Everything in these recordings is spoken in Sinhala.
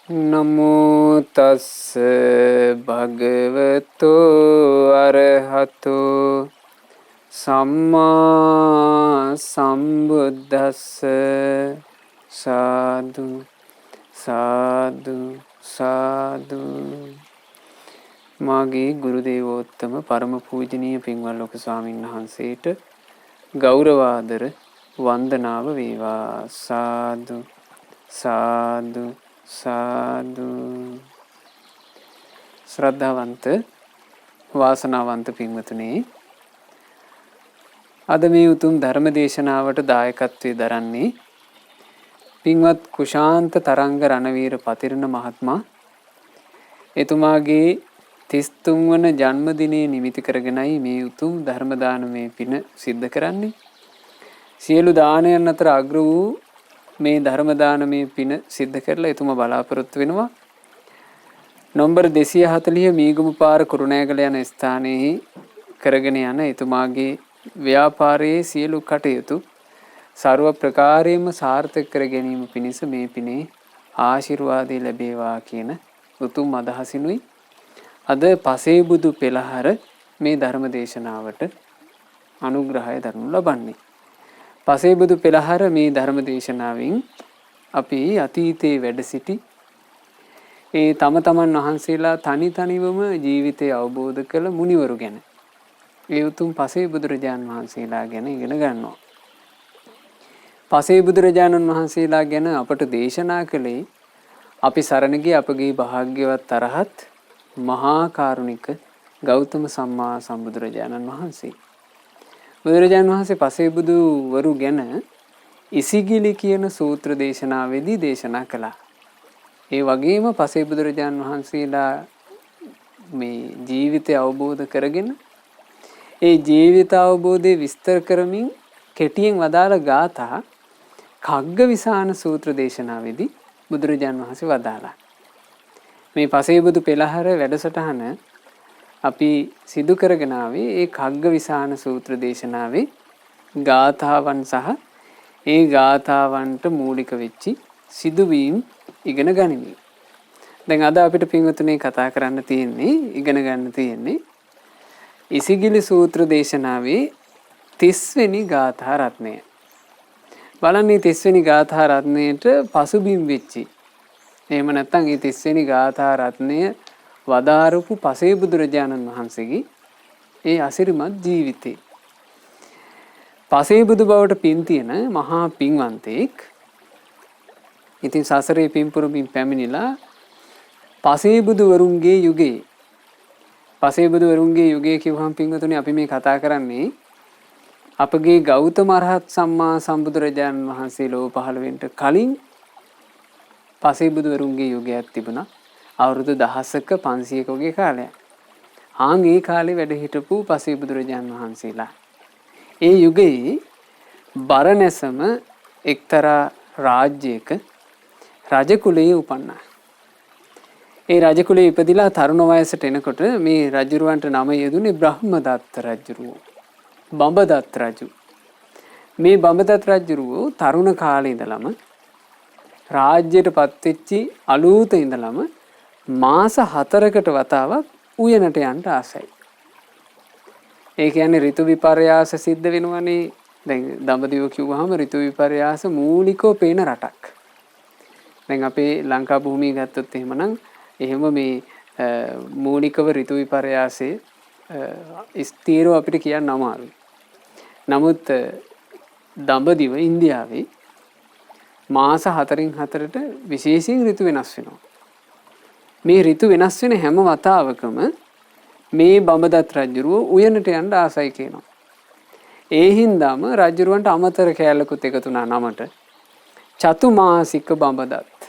නමෝ තස්ස භගවතෝ අරහතෝ සම්මා සම්බුද්දස්ස සාදු සාදු සාදු. මාගේ ගුරු දේවෝත්තම පරම පූජනීය පින්වත් ලොකු ස්වාමීන් වහන්සේට ගෞරවාදර වන්දනාව වේවා. සාදු සාදු සාදු. ශ්‍රද්ධාවන්ත වාසනාවන්ත පින්වතුනි, අද මේ උතුම් ධර්ම දේශනාවට දායකත්වයේ දරන්නේ පින්වත් කුශාන්ත තරංග රණවීර පතිරණ මහත්මයා. එතුමාගේ 33 වන ජන්මදිනයේ නිමිති කරගෙනයි මේ උතුම් ධර්ම දානමය පින සිද්ධ කරන්නේ. සියලු දානයන් අතර අග්‍ර වූ මේ ධර්ම දානමය පින සිද්ධ කරලා එතුමා බලාපොරොත්තු වෙනවා නම්බර 240 මීගමු පාර කුරුණෑගල යන ස්ථානයේ කරගෙන යන එතුමාගේ ව්‍යාපාරයේ සියලු කටයුතු ਸਰව ප්‍රකාරයෙන්ම සාර්ථක කර ගැනීම පිණිස මේ පිනේ ආශිර්වාදය ලැබේවා කියන උතුම් අදහසිනුයි අද පසේබුදු පෙළහර මේ ධර්ම දේශනාවට අනුග්‍රහය දරනු ලබන්නේ. පසේබුදු පෙළහර මේ ධර්ම දේශනාවෙන් අපි අතීතයේ වැඩ සිටි ඒ තම තමන් වහන්සේලා තනි තනිවම ජීවිතය අවබෝධ කළ මුනිවරු ගැන, ඒ උතුම් පසේබුදුරජාණන් වහන්සේලා ගැන ඉගෙන ගන්නවා. පසේබුදුරජාණන් වහන්සේලා ගැන අපට දේශනා කළේ අපි සරණ ගිය අපගේ භාග්‍යවත් අරහත් මහා කාරුණික ගෞතම සම්මා සම්බුදුරජාණන් වහන්සේ. බුදුරජාණන් වහන්සේ පසේබුදුවරු ගැන ඉසිගිලි කියන සූත්‍ර දේශනාවේදී දේශනා කළා. ඒ වගේම පසේබුදුරජාණන් වහන්සේලා මේ ජීවිතය අවබෝධ කරගෙන ඒ ජීවිත අවබෝධය විස්තර කරමින් කෙටියෙන් වදාළ ගාථා කග්ගවිසාන සූත්‍ර දේශනාවේදී බුදුරජාණන් වහන්සේ වදාළා. මේ පසේබුදු පෙළහර වැඩසටහන අපි සිදු කරගෙන ආවේ ඒ කග්ගවිසාන සූත්‍ර දේශනාවේ ගාථාවන් සහ ඒ ගාථාවන්ට මූලික වෙච්චි සිදුවීම් ඉගෙන ගනිමින්. දැන් අද අපිට පින්වතුනි කතා කරන්න තියෙන්නේ, ඉගෙන ගන්න තියෙන්නේ ඉසිගිලි සූත්‍ර දේශනාවේ 30 වෙනි ගාථා රත්නය. බලන්න මේ 30 වෙනි ගාථා රත්නයේට පසුබිම් වෙච්චි, එහෙම නැත්නම් මේ 30 වෙනි ගාථා රත්නය වදාරපු පසේබුදුරජාණන් වහන්සේගේ ඒ අසිරිමත් ජීවිතේ. පසේබුදු බවට පින් තියෙන මහා පින්වන්තෙක්. ඉතින් සසරේ පින්පුරමින් පැමිණිලා පසේබුදුවරුන්ගේ යුගයේ, පසේබුදුවරුන්ගේ යුගය කියවහම පින්වතුනි අපි මේ කතා කරන්නේ අපගේ ගෞතම අරහත් සම්මා සම්බුදුරජාණන් වහන්සේ ලෝක පහළ වෙන්න කලින් පසේබුදුවරුන්ගේ යුගයක් තිබුණා. අවුරුදු 1000ක 500ක වගේ කාලයක්. ඒ කාලේ වැඩ හිටපු පසේබුදුරජාණන් වහන්සේලා ඒ යුගයේ බරණැසම එක්තරා රාජ්‍යයක රජ කුලයේ උපන්නා. ඒ රජ කුලයේ ඉපදිලා තරුණ වයසට එනකොට මේ රජුරවන්ට නම යෙදුනේ බ්‍රහ්මදත්ත රජුරුව. බඹදත්ත රජු. මේ බඹදත්ත රජුරුව තරුණ කාලේ ඉඳලම රාජ්‍යයට පත්වෙච්චි අලුත ඉඳලම මාස 4කට වතාවක් උයනට යන්න ආසයි. ඒ කියන්නේ ඍතු විපර්යාස සිද්ධ වෙනවනේ. දැන් දඹදිව කිව්වහම ඍතු විපර්යාස මූලිකව පේන රටක්. දැන් අපේ ලංකා භූමිය ගත්තොත් එහෙමනම් එහෙම මේ මූලිකව ඍතු විපර්යාසයේ ස්ථීරව අපිට කියන්න අමාරුයි. නමුත් දඹදිව ඉන්දියාවේ මාස 4න් 4ට විශේෂයෙන් ඍතු වෙනස් වෙනවා. මේ ඍතු වෙනස් වෙන හැම වතාවකම මේ බඹදත් රජුරුව උයනට යන්න ආසයි කියනවා. ඒ හින්දාම රජුරවන්ට අමතර කෑල්ලකුත් එකතු වුණා නමට චතුමාසික බඹදත්.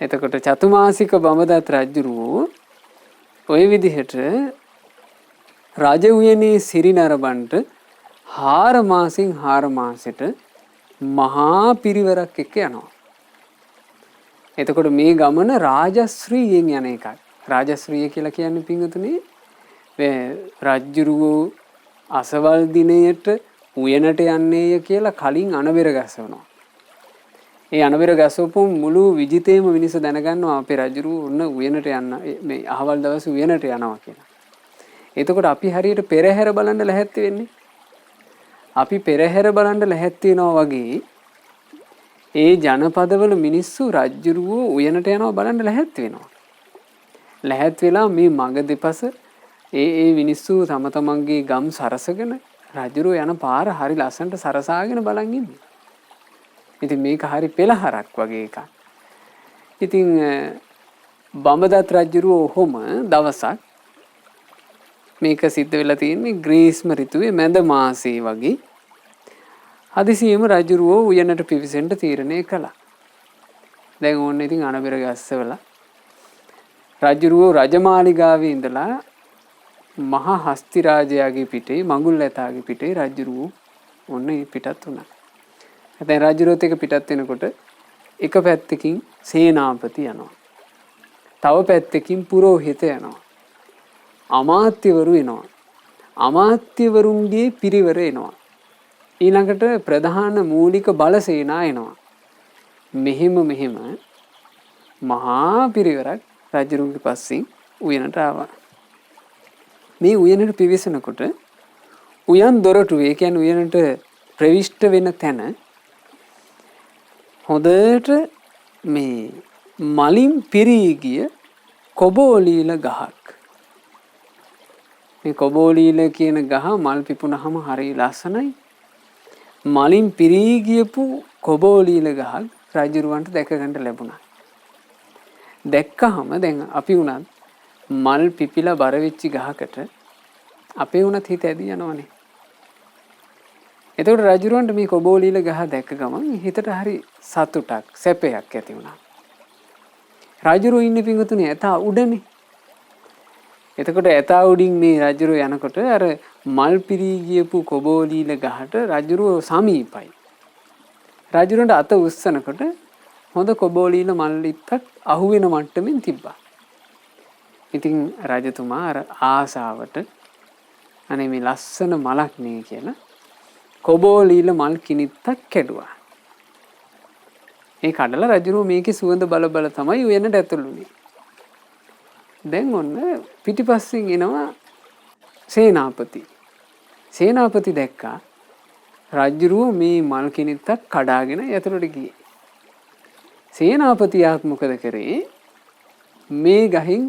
එතකොට චතුමාසික බඹදත් රජුරුව ওই විදිහට රජ උයනේ සිරි නරඹන්ට 4 මාසෙන් 4 මාසෙට මහා පිරිවරක් එක්ක යනවා. එතකොට මේ ගමන රාජශ්‍රීයෙන් යන එකක්. රාජශ්‍රීය කියලා කියන්නේ පින්වතුනි රජුරුව අසවල් දිනයට උයනට යන්නේය කියලා කලින් අනබෙර ගසවනවා. ඒ අනබෙර ගසවපු මුළු විජිතේම මිනිස්සු දැනගන්නවා අපේ රජුරු ඔන්න උයනට යන්න මේ අහවල් දවසේ උයනට යනවා කියලා. එතකොට අපි හරියට පෙරහැර බලන්න ලැහැත්ති වෙන්නේ. අපි පෙරහැර බලන්න ලැහැත්ති වෙනවා වගේ ඒ ජනපදවල මිනිස්සු රජුරුවෝ උයනට යනවා බලන්න ලැහැත්ති වෙනවා. ලැහැත් වෙලා මේ මග දෙපස ඒ මිනිස්සු තම තමන්ගේ ගම් සරසගෙන රජුරුවෝ යන පාර හරි ලස්සනට සරසාගෙන බලන් ඉන්නේ. ඉතින් මේක හරි පෙළහරක් වගේ එකක්. ඉතින් බඹදත් රජුරුවෝ ඔහොම දවසක් මේක සිද්ධ වෙලා තියෙන්නේ ග්‍රීස්ම ඍතුවේ මැද මාසයේ වගේ. හදිසියෙම රජුරුවෝ උයනට පිවිසෙන්න තීරණය කළා. දැන් ඕන්න ඉතින් අනබෙර ගස්සවලා රජුරුවෝ රජමාලිගාවේ ඉඳලා මහා හස්ති රාජයාගේ පිටේ මඟුල් ඇතාගේ පිටේ රජුරුවෝ ඔන්න පිටත් වුණා. දැන් රජුරුවෝත් එක පිටත් වෙනකොට එක පැත්තකින් සේනාපති යනවා. තව පැත්තකින් පුරෝහිත යනවා. අමාත්‍යවරු එනවා. අමාත්‍යවරුන්ගේ පිරිවර එනවා. ඊළඟට ප්‍රධාන මූලික බල සේනා එනවා. මෙහෙම මහා පිරිවරක් රජුරුවන්ගේ පස්සෙන් උයනට ආවා. මේ උයනට පිවිසෙනකොට උයන් දොරටුවේ කියන්නේ උයනට ප්‍රවිෂ්ඨ වෙන තැන හොඳට මේ මලින් පිරී ගිය කොබෝලීල ගහක්. මේ කොබෝලීල කියන ගහ මල් පිපුණාම හරි ලස්සනයි. මලින් පිරී ගියපු කොබෝලීල ගහක් රජුරවන්ට දැක ගන්න ලැබුණා. දැක්කහම දැන් අපි උනත් මල් පිපිලා බර වෙච්ච ගහකට අපේ උනත් හිත ඇදී යනවනේ. එතකොට රජුරවන්ට මේ කොබෝලීල ගහ දැක්ක ගමන් හිතට හරි සතුටක් සැපයක් ඇති වුණා. රජුරෝ ඉන්නේ පිඟුතුනේ ඇතා උඩනේ. එතකොට ඇතා උඩින් මේ රජුරෝ යනකොට අර මල් පිරී ගියපු කොබෝලීල ගහට රජුරෝ සමීපයි. රජුරන්ට අත උස්සනකොට හොඳ කොබෝලීල මල් ලිත්තක් අහුවෙන මට්ටමින් තිබ්බා. ඉතින් රජතුමා අර ආසාවට අනේ මේ ලස්සන මලක් නේ කියලා කොබෝලීල මල් කිනිත්තක් කැඩුවා. ඒ කඩලා රජුරෝ මේකේ සුවඳ බල බල තමයි උයනට ඇතුළුනේ. දැන් ඔන්න පිටිපස්සෙන් එනවා සේනාපති. සේනාපති දැක්කා රජුරෝ මේ මල් කිනිත්තක් කඩාගෙන ඇතුළට ගියේ. සේනාපතියාත් මොකද කරේ? මේ ගහින්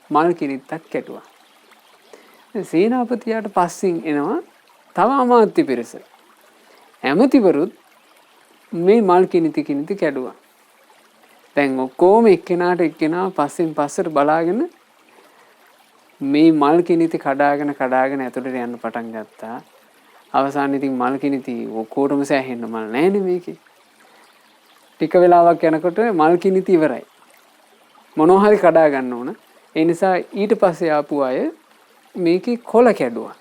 මල් කිනිත්තක් කැඩුවා. සේනාපතියාට පස්සෙන් එනවා තව අමාත්‍ය පිරිස. ඇමතිවරුත් මේ මල් කිනිති කැඩුවා. දැන් ඔක්කොම එක්කෙනාට එක්කෙනා පස්සෙන් පස්සට බලාගෙන මේ මල් කිනිති කඩාගෙන ඇතුළට යන්න පටන් ගත්තා. අවසානයේ ඉතින් මල් කිනිති ඔක්කොටම සෑහෙන්න මල් නැහැනේ මේකේ. ටික වෙලාවක් යනකොට මල් කිනිති ඉවරයි. මොනවා හරි කඩා ගන්න ඕන. ඒ නිසා ඊට පස්සේ ආපු අය මේකේ කොළ කැඩුවා.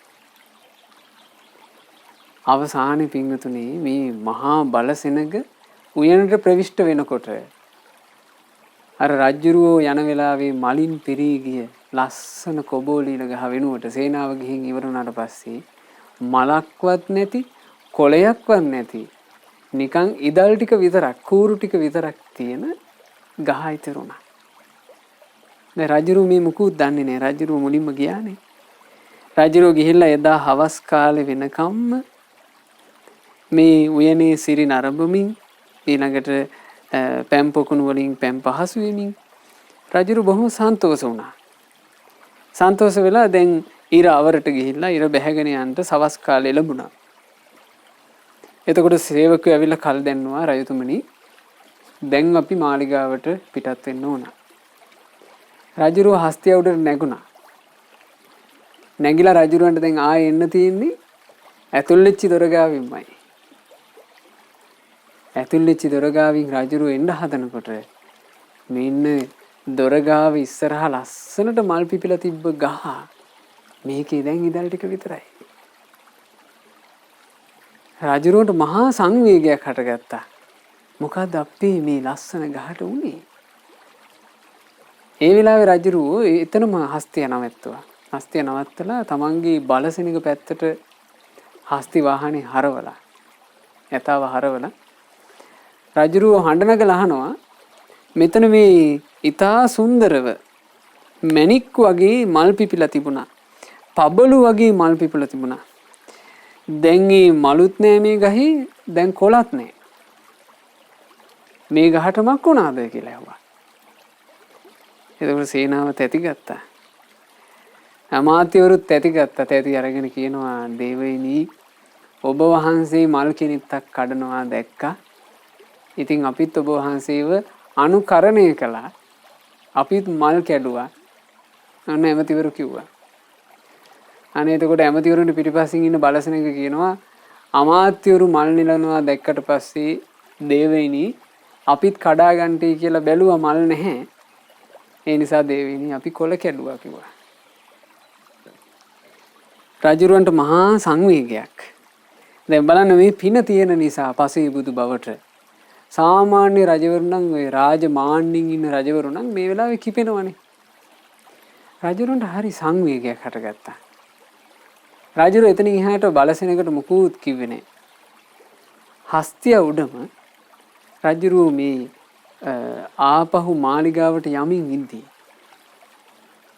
අවසානයේ පින්වතුනි මේ මහා බලසෙනග උයනට ප්‍රවිෂ්ඨ වෙනකොට අර රජ්ජුරුවෝ යන වෙලාවේ මලින් පිරී ගිය ලස්සන කොබෝලීල ගහ වෙනුවට සේනාව ගිහින් ඉවර වුණාට පස්සේ මලක්වත් නැති කොළයක්වත් නැති නිකන් ඉදල් ටික විතරක් කූරු ටික විතරක් තියෙන ගහ ඉතුරුණා. දැන් රජුරු මේ මුකුත් දන්නේ නැහැ. රජුරු මුලින්ම ගියානේ. රජුරු ගිහිල්ලා එදා හවස් කාලේ වෙනකම්ම මේ උයනේ සිරි නරඹමින් ඊළඟට පැම් පොකුණු වලින් පැම් පහසු වෙමින් රජුරු බොහොම සන්තෝෂ වුණා. සන්තෝෂ වෙලා දැන් ඉර අවරට ගිහිල්ලා ඉර බැහැගෙන යන්න සවස් කාලේ ලැබුණා. එතකොට සේවකයෝ ඇවිල්ලා කල් දැන්නුවා රජතුමනි දැන් අපි මාලිගාවට පිටත් වෙන්න ඕන. රජුරුව හස්තිය උඩට නැගුණා. නැගිලා රජුරුවන්ට දැන් ආයෙ එන්න තියෙන්නේ ඇතුල් වෙච්ච දොරගාවින්මයි. ඇතුල් වෙච්ච දොරගාවින් රජුරුව එන්න හදනකොට මෙන්න දොරගාව ඉස්සරහා ලස්සනට මල් පිපිලා තිබ්බ ගහ මේකේ දැන් ඉදල් ටික විතරයි. රජුරුවන්ට මහා සංවේගයක් හටගත්තා. මොකද්ද අපේ මේ ලස්සන ගහට උනේ? ඒ වෙලාවේ රජුරුවෝ එතනම හස්තිය නවත්තුවා. හස්තිය නවත්තලා තමන්ගේ බලසෙනග පැත්තට හස්ති වාහනේ හරවලා ඇතාව හරවලා රජුරෝ හඬ නගලා අහනවා මෙතන මේ ඊතා සුන්දරව මණික් වගේ මල් පිපිලා තිබුණා. පබළු වගේ මල් පිපිලා තිබුණා. දැන් මේ මලුත් නෑ මේ ගහේ දැන් කොළත් නෑ. මේ ගහට මක් වුණාද කියලා ඇහුවා. එතකොට සේනාව තැති ගත්තා. අමාත්‍යවරුත් තැති ගත්තා. තැති අරගෙන කියනවා දේවයිනි ඔබ වහන්සේ මල් කිනිත්තක් කඩනවා දැක්කා. ඉතින් අපිත් ඔබ වහන්සේව අනුකරණය කළා. අපිත් මල් කැඩුවා. අන්න ඇමතිවරු කිව්වා. අනේ එතකොට ඇමතිවරුන්ට පිටිපස්සෙන් ඉන්න බලසෙනක කියනවා අමාත්‍යවරු මල් නිලනවා දැක්කට පස්සේ දේවයිනි අපිත් කඩා ගන්නටි කියලා බැලුවා මල් නැහැ. ඒ නිසා දේවයිනි අපි කොළ කැඩුවා කිව්වා. රජුරවන්ට මහා සංවේගයක්. දැන් බලන්න මේ පින තියෙන නිසා පසේ බුදු බවට සාමාන්‍ය රජවරු නම් ඔය රාජමාන්නින් ඉන්න රජවරු නම් මේ වෙලාවේ කිපෙනවනේ. රජුරවන්ට හරි සංවේගයක් හටගත්තා. රජුර එතනින් එහාට බලසෙනකට මුකුත් කිව්වේ නැහැ. හස්තිය උඩම රජුරු මේ ආපහු මාලිගාවට යමින් ඉඳී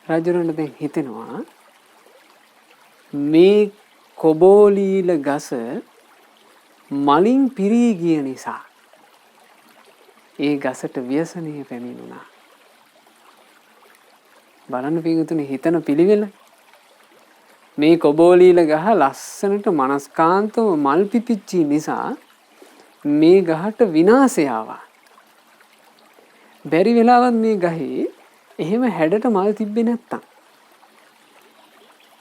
රජුරන්ට දැන් හිතෙනවා මේ කොබෝලීල ගස මලින් පිරී ගිය නිසා ඒ ගසට ව්‍යසනය පැමිණුණා. බලන්න පිටුතුනේ හිතන පිළිවෙල. මේ කොබෝලීල ගහ ලස්සනට මනස්කාන්තව මල් පිපිච්චි නිසා මේ ගහට විනාශය ආවා. බැරි වෙලාවත් මේ ගහේ එහෙම හැඩට මල් තිබ්බේ නැත්තම්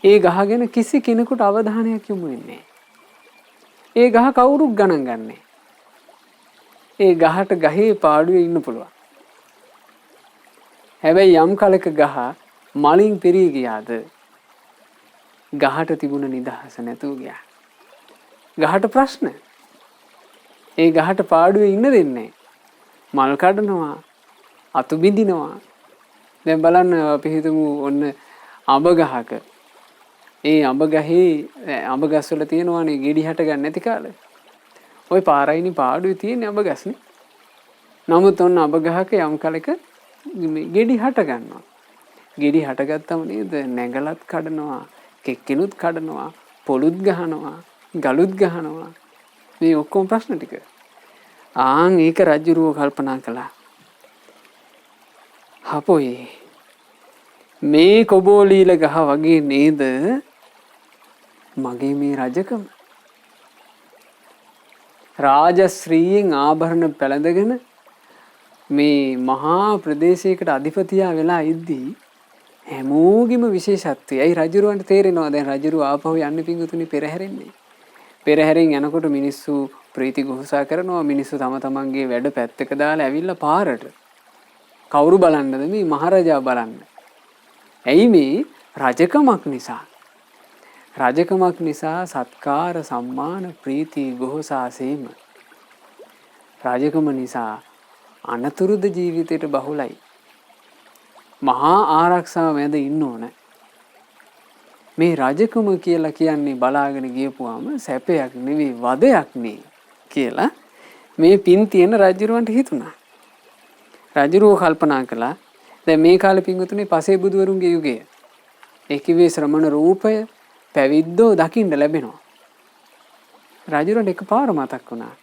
ඒ ගහ ගැන කිසි කෙනෙකුට අවධානයක් යොමු වෙන්නේ නැහැ. ඒ ගහ කවුරුත් ගණන් ගන්නෑ. ඒ ගහට ගහේ පාඩුවේ ඉන්න පුළුවන්. හැබැයි යම් කලක ගහ මලින් පිරී ගියාද ගහට තිබුණ නිදහස නැතුව ගියා. ගහට ප්‍රශ්න. ඒ ගහට පාඩුවේ ඉන්න දෙන්නේ මල් කඩනවා, අතු බිඳිනවා. දැන් බලන්න අපි හිතමු ඔන්න අඹ ගහක. ඒ අඹ ගහේ අඹ ගස් වල තියෙනවානේ ගෙඩි හට ගන්න නැති කාලේ. ওই පාරයිනි පාඩුවේ තියෙන අඹ ගස්නේ. නමුත් ඔන්න අඹ ගහක යම් කලක ගෙඩි හට ගන්නවා. ගෙඩි හටගත්තම නේද නැගලත් කඩනවා, කෙක්කිනුත් කඩනවා, පොලුත් ගහනවා, ගලුත් ගහනවා. මේ ඔක්කොම ප්‍රශ්න ටික. ආන් ඒක රජුරුව කල්පනා කළා. හපොයි මේ කොබෝලීල ගහ වගේ නේද මගේ මේ රජකම. රාජශ්‍රීයෙන් ආභරණ පැළඳගෙන මේ මහා ප්‍රදේශයකට අධිපතියා වෙලා ඉද්දී හැමෝගෙම විශේෂත්වය. ඇයි රජුරවන්ට තේරෙනවා දැන් රජුරුව ආපහු යන්නේ පිංගුතුනි පෙරහැරෙන්නේ. පෙරහැරෙන් යනකොට මිනිස්සු ප්‍රීති ගෝසා කරනවා. මිනිස්සු තම තමන්ගේ වැඩ පැත්තක දාලා ඇවිල්ලා පාරට. කවුරු බලන්නද මේ මහරජා බලන්න. ඇයි මේ රජකමක් නිසා. රජකමක් නිසා සත්කාර සම්මාන ප්‍රීති ගෝසාසේම. රජකම නිසා අනතුරුද ජීවිතයට බහුලයි. මහා ආරක්ෂාව මැද ඉන්න ඕන. මේ රජකම කියලා කියන්නේ බලාගෙන ගියපුවාම සැපයක් නෙවෙයි වදයක් නේ කියලා මේ පින් තියෙන රජුරවන්ට හිතුණා. රජුරෝ කල්පනා කළා දැන් මේ කාලේ පින්වතුනි පසේ බුදුවරුන්ගේ යුගය. ඒ කිව්වේ ශ්‍රමණ රූපය පැවිද්දෝ දකින්න ලැබෙනවා. රජුරන්ට එකපාර මතක් වුණා.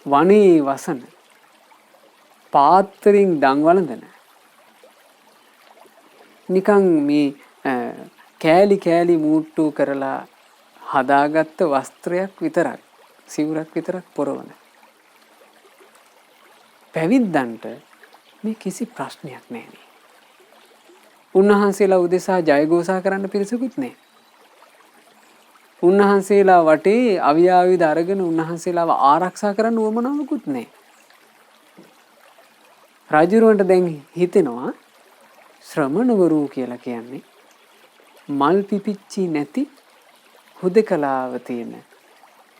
වනේ වසන පාත්‍රයෙන් දන් වළඳන නිකන් මේ කෑලි කෑලි මූට්ටු කරලා හදාගත්ත වස්ත්‍රයක් විතරක් සිවුරක් විතරක් පොරවන පැවිද්දන්ට මේ කිසි ප්‍රශ්නයක් නැහැ. උන්වහන්සේලා උදෙසා ජයഘോഷා කරන්න පිරිසකුත් නැහැ. උන්වහන්සේලා වටේ අවියාවිද අරගෙන උන්වහන්සේලාව ආරක්ෂා කරන්න උවමනාවකුත් නැහැ. රජුරවන්ට දැන් හිතෙනවා ශ්‍රමණවරු කියලා කියන්නේ මල් පිපිච්චි නැති හුදකලාව තියෙන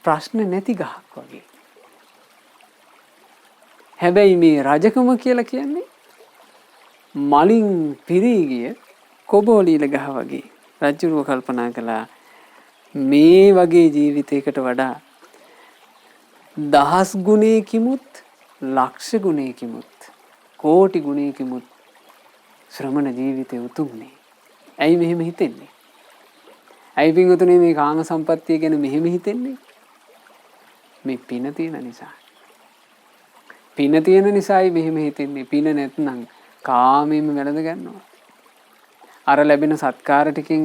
ප්‍රශ්න නැති ගහක් වගේ. හැබැයි මේ රජකම කියලා කියන්නේ මලින් පිරී ගිය කොබෝලීල ගහ වගේ. රජුරුව කල්පනා කළා මේ වගේ ජීවිතයකට වඩා දහස් ගුණයකිමුත් ලක්ෂ ගුණයකිමුත් කෝටි ගුණයකිමුත් ශ්‍රමණ ජීවිතය උතුම්නේ. ඇයි මෙහෙම හිතෙන්නේ? ඇයි පින්වතුනි මේ කාම සම්පත්තිය ගැන මෙහෙම හිතෙන්නේ? මේ පින තියෙන නිසා. පින තියෙන නිසායි මෙහෙම හිතෙන්නේ. පින නැත්නම් කාමයෙන්ම වැළඳ ගන්නවා. අර ලැබෙන සත්කාර ටිකෙන්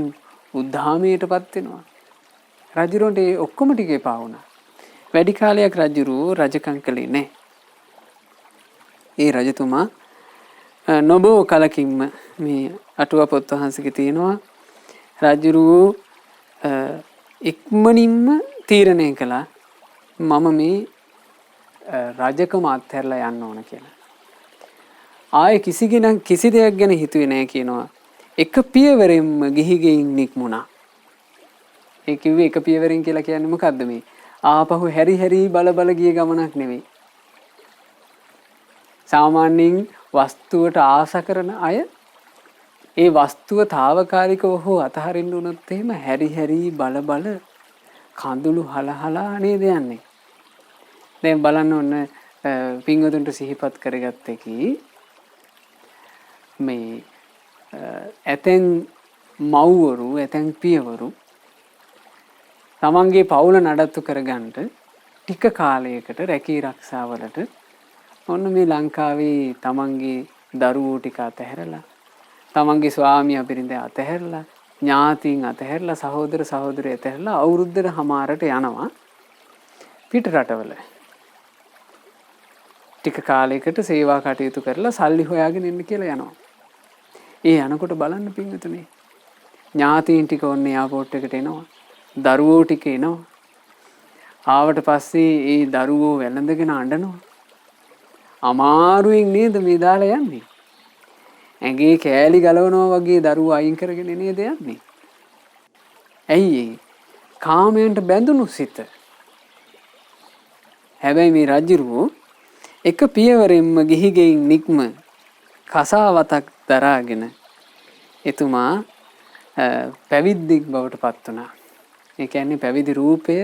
උද්ධාමයටපත් වෙනවා. රජුරන්ට ඒ ඔක්කොම ටික එපා වුණා. වැඩි කාලයක් රජුරෝ රජකම් කළේ නැහැ. ඒ රජතුමා නොබෝ කලකින්ම මේ අටුවා පොත් වහන්සේගේ තියෙනවා රජුරෝ ඉක්මනින්ම තීරණය කළා මම මේ රජකම අත්හැරලා යන්න ඕන කියලා. ආයේ කිසි දෙයක් ගැන හිතුවේ නැහැ කියනවා. එක පියවරෙන්ම ගිහිගෙයින් නික්මුණා. ඒ කිව්වේ එක පියවරෙන් කියලා කියන්නේ මොකද්ද මේ? ආපහු හැරි හැරි බල ගිය ගමනක් නෙවෙයි. සාමාන්‍යයෙන් වස්තුවට ආස කරන අය ඒ වස්තුව తాවකාලිකව හෝ අතහරින්න උනොත් එහෙම හැරි හැරි බල කඳුළු හලහලා නේද යන්නේ. දැන් බලන්න ඕන පින්වතුන්ට සිහිපත් කරගත්ත එකි මේ ඇතැන් මව්වරු ඇතැන් පියවරු තමන්ගේ පවුල නඩත්තු කරගන්න ටික කාලයකට රැකී රක්ෂාවලට ඔන්න මේ ලංකාවේ තමන්ගේ දරුවෝ ටික අතහැරලා තමන්ගේ ස්වාමියා බිරිඳ අතහැරලා ඥාතීන් අතහැරලා සහෝදර සහෝදරිය අතහැරලා අවුරුද්දට හමාරට යනවා පිට රටවල ටික කාලයකට සේවා කටයුතු කරලා සල්ලි හොයාගෙන ඉන්න කියලා යනවා. ඒ යනකොට බලන්න පින්වතුනි ඥාතීන් ටික ඔන්න එයාපෝට් එකට එනවා. දරුවෝ ටික එනවා. ආවට පස්සේ ඒ දරුවෝ වැළඳගෙන අඬනවා. අමාරුවෙන් නේද මේ දාලා යන්නේ. ඇඟේ කෑලි ගලවනවා වගේ දරුවෝ අයින් කරගෙන නේද යන්නේ. ඇයි කාමයන්ට බැඳුණු සිත. හැබැයි මේ රජුරෝ එක පියවරෙන්ම ගිහිගෙයින් නික්ම කසාවතක් දරාගෙන එතුමා පැවිද්දෙක් බවට පත් වුණා. ඒ කියන්නේ පැවිදි රූපය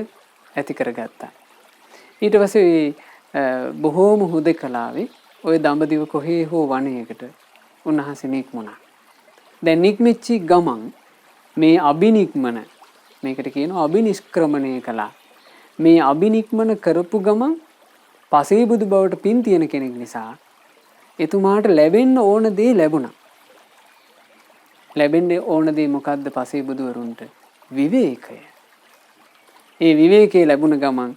ඇති කරගත්තා. ඊට පස්සේ බොහෝම හුදකලාවේ ওই දඹදිව කොහේ හෝ වනයේකට උන්වහන්සේ නික්මුණා. දැන් නික්මිච්චි ගමන් මේ අබිනික්මන මේකට කියනවා අබිනිෂ්ක්‍රමණය කළා. මේ අබිනික්මන කරපු ගමන් පසේබුදු බවට පින් තියෙන කෙනෙක් නිසා එතුමාට ලැබෙන්න ඕන දේ ලැබුණා. ලැබෙන්න ඕන දේ මොකද්ද පසේබුදුවරුන්ට? විවේකය. ඒ විවේකයේ ලැබුණ ගමන්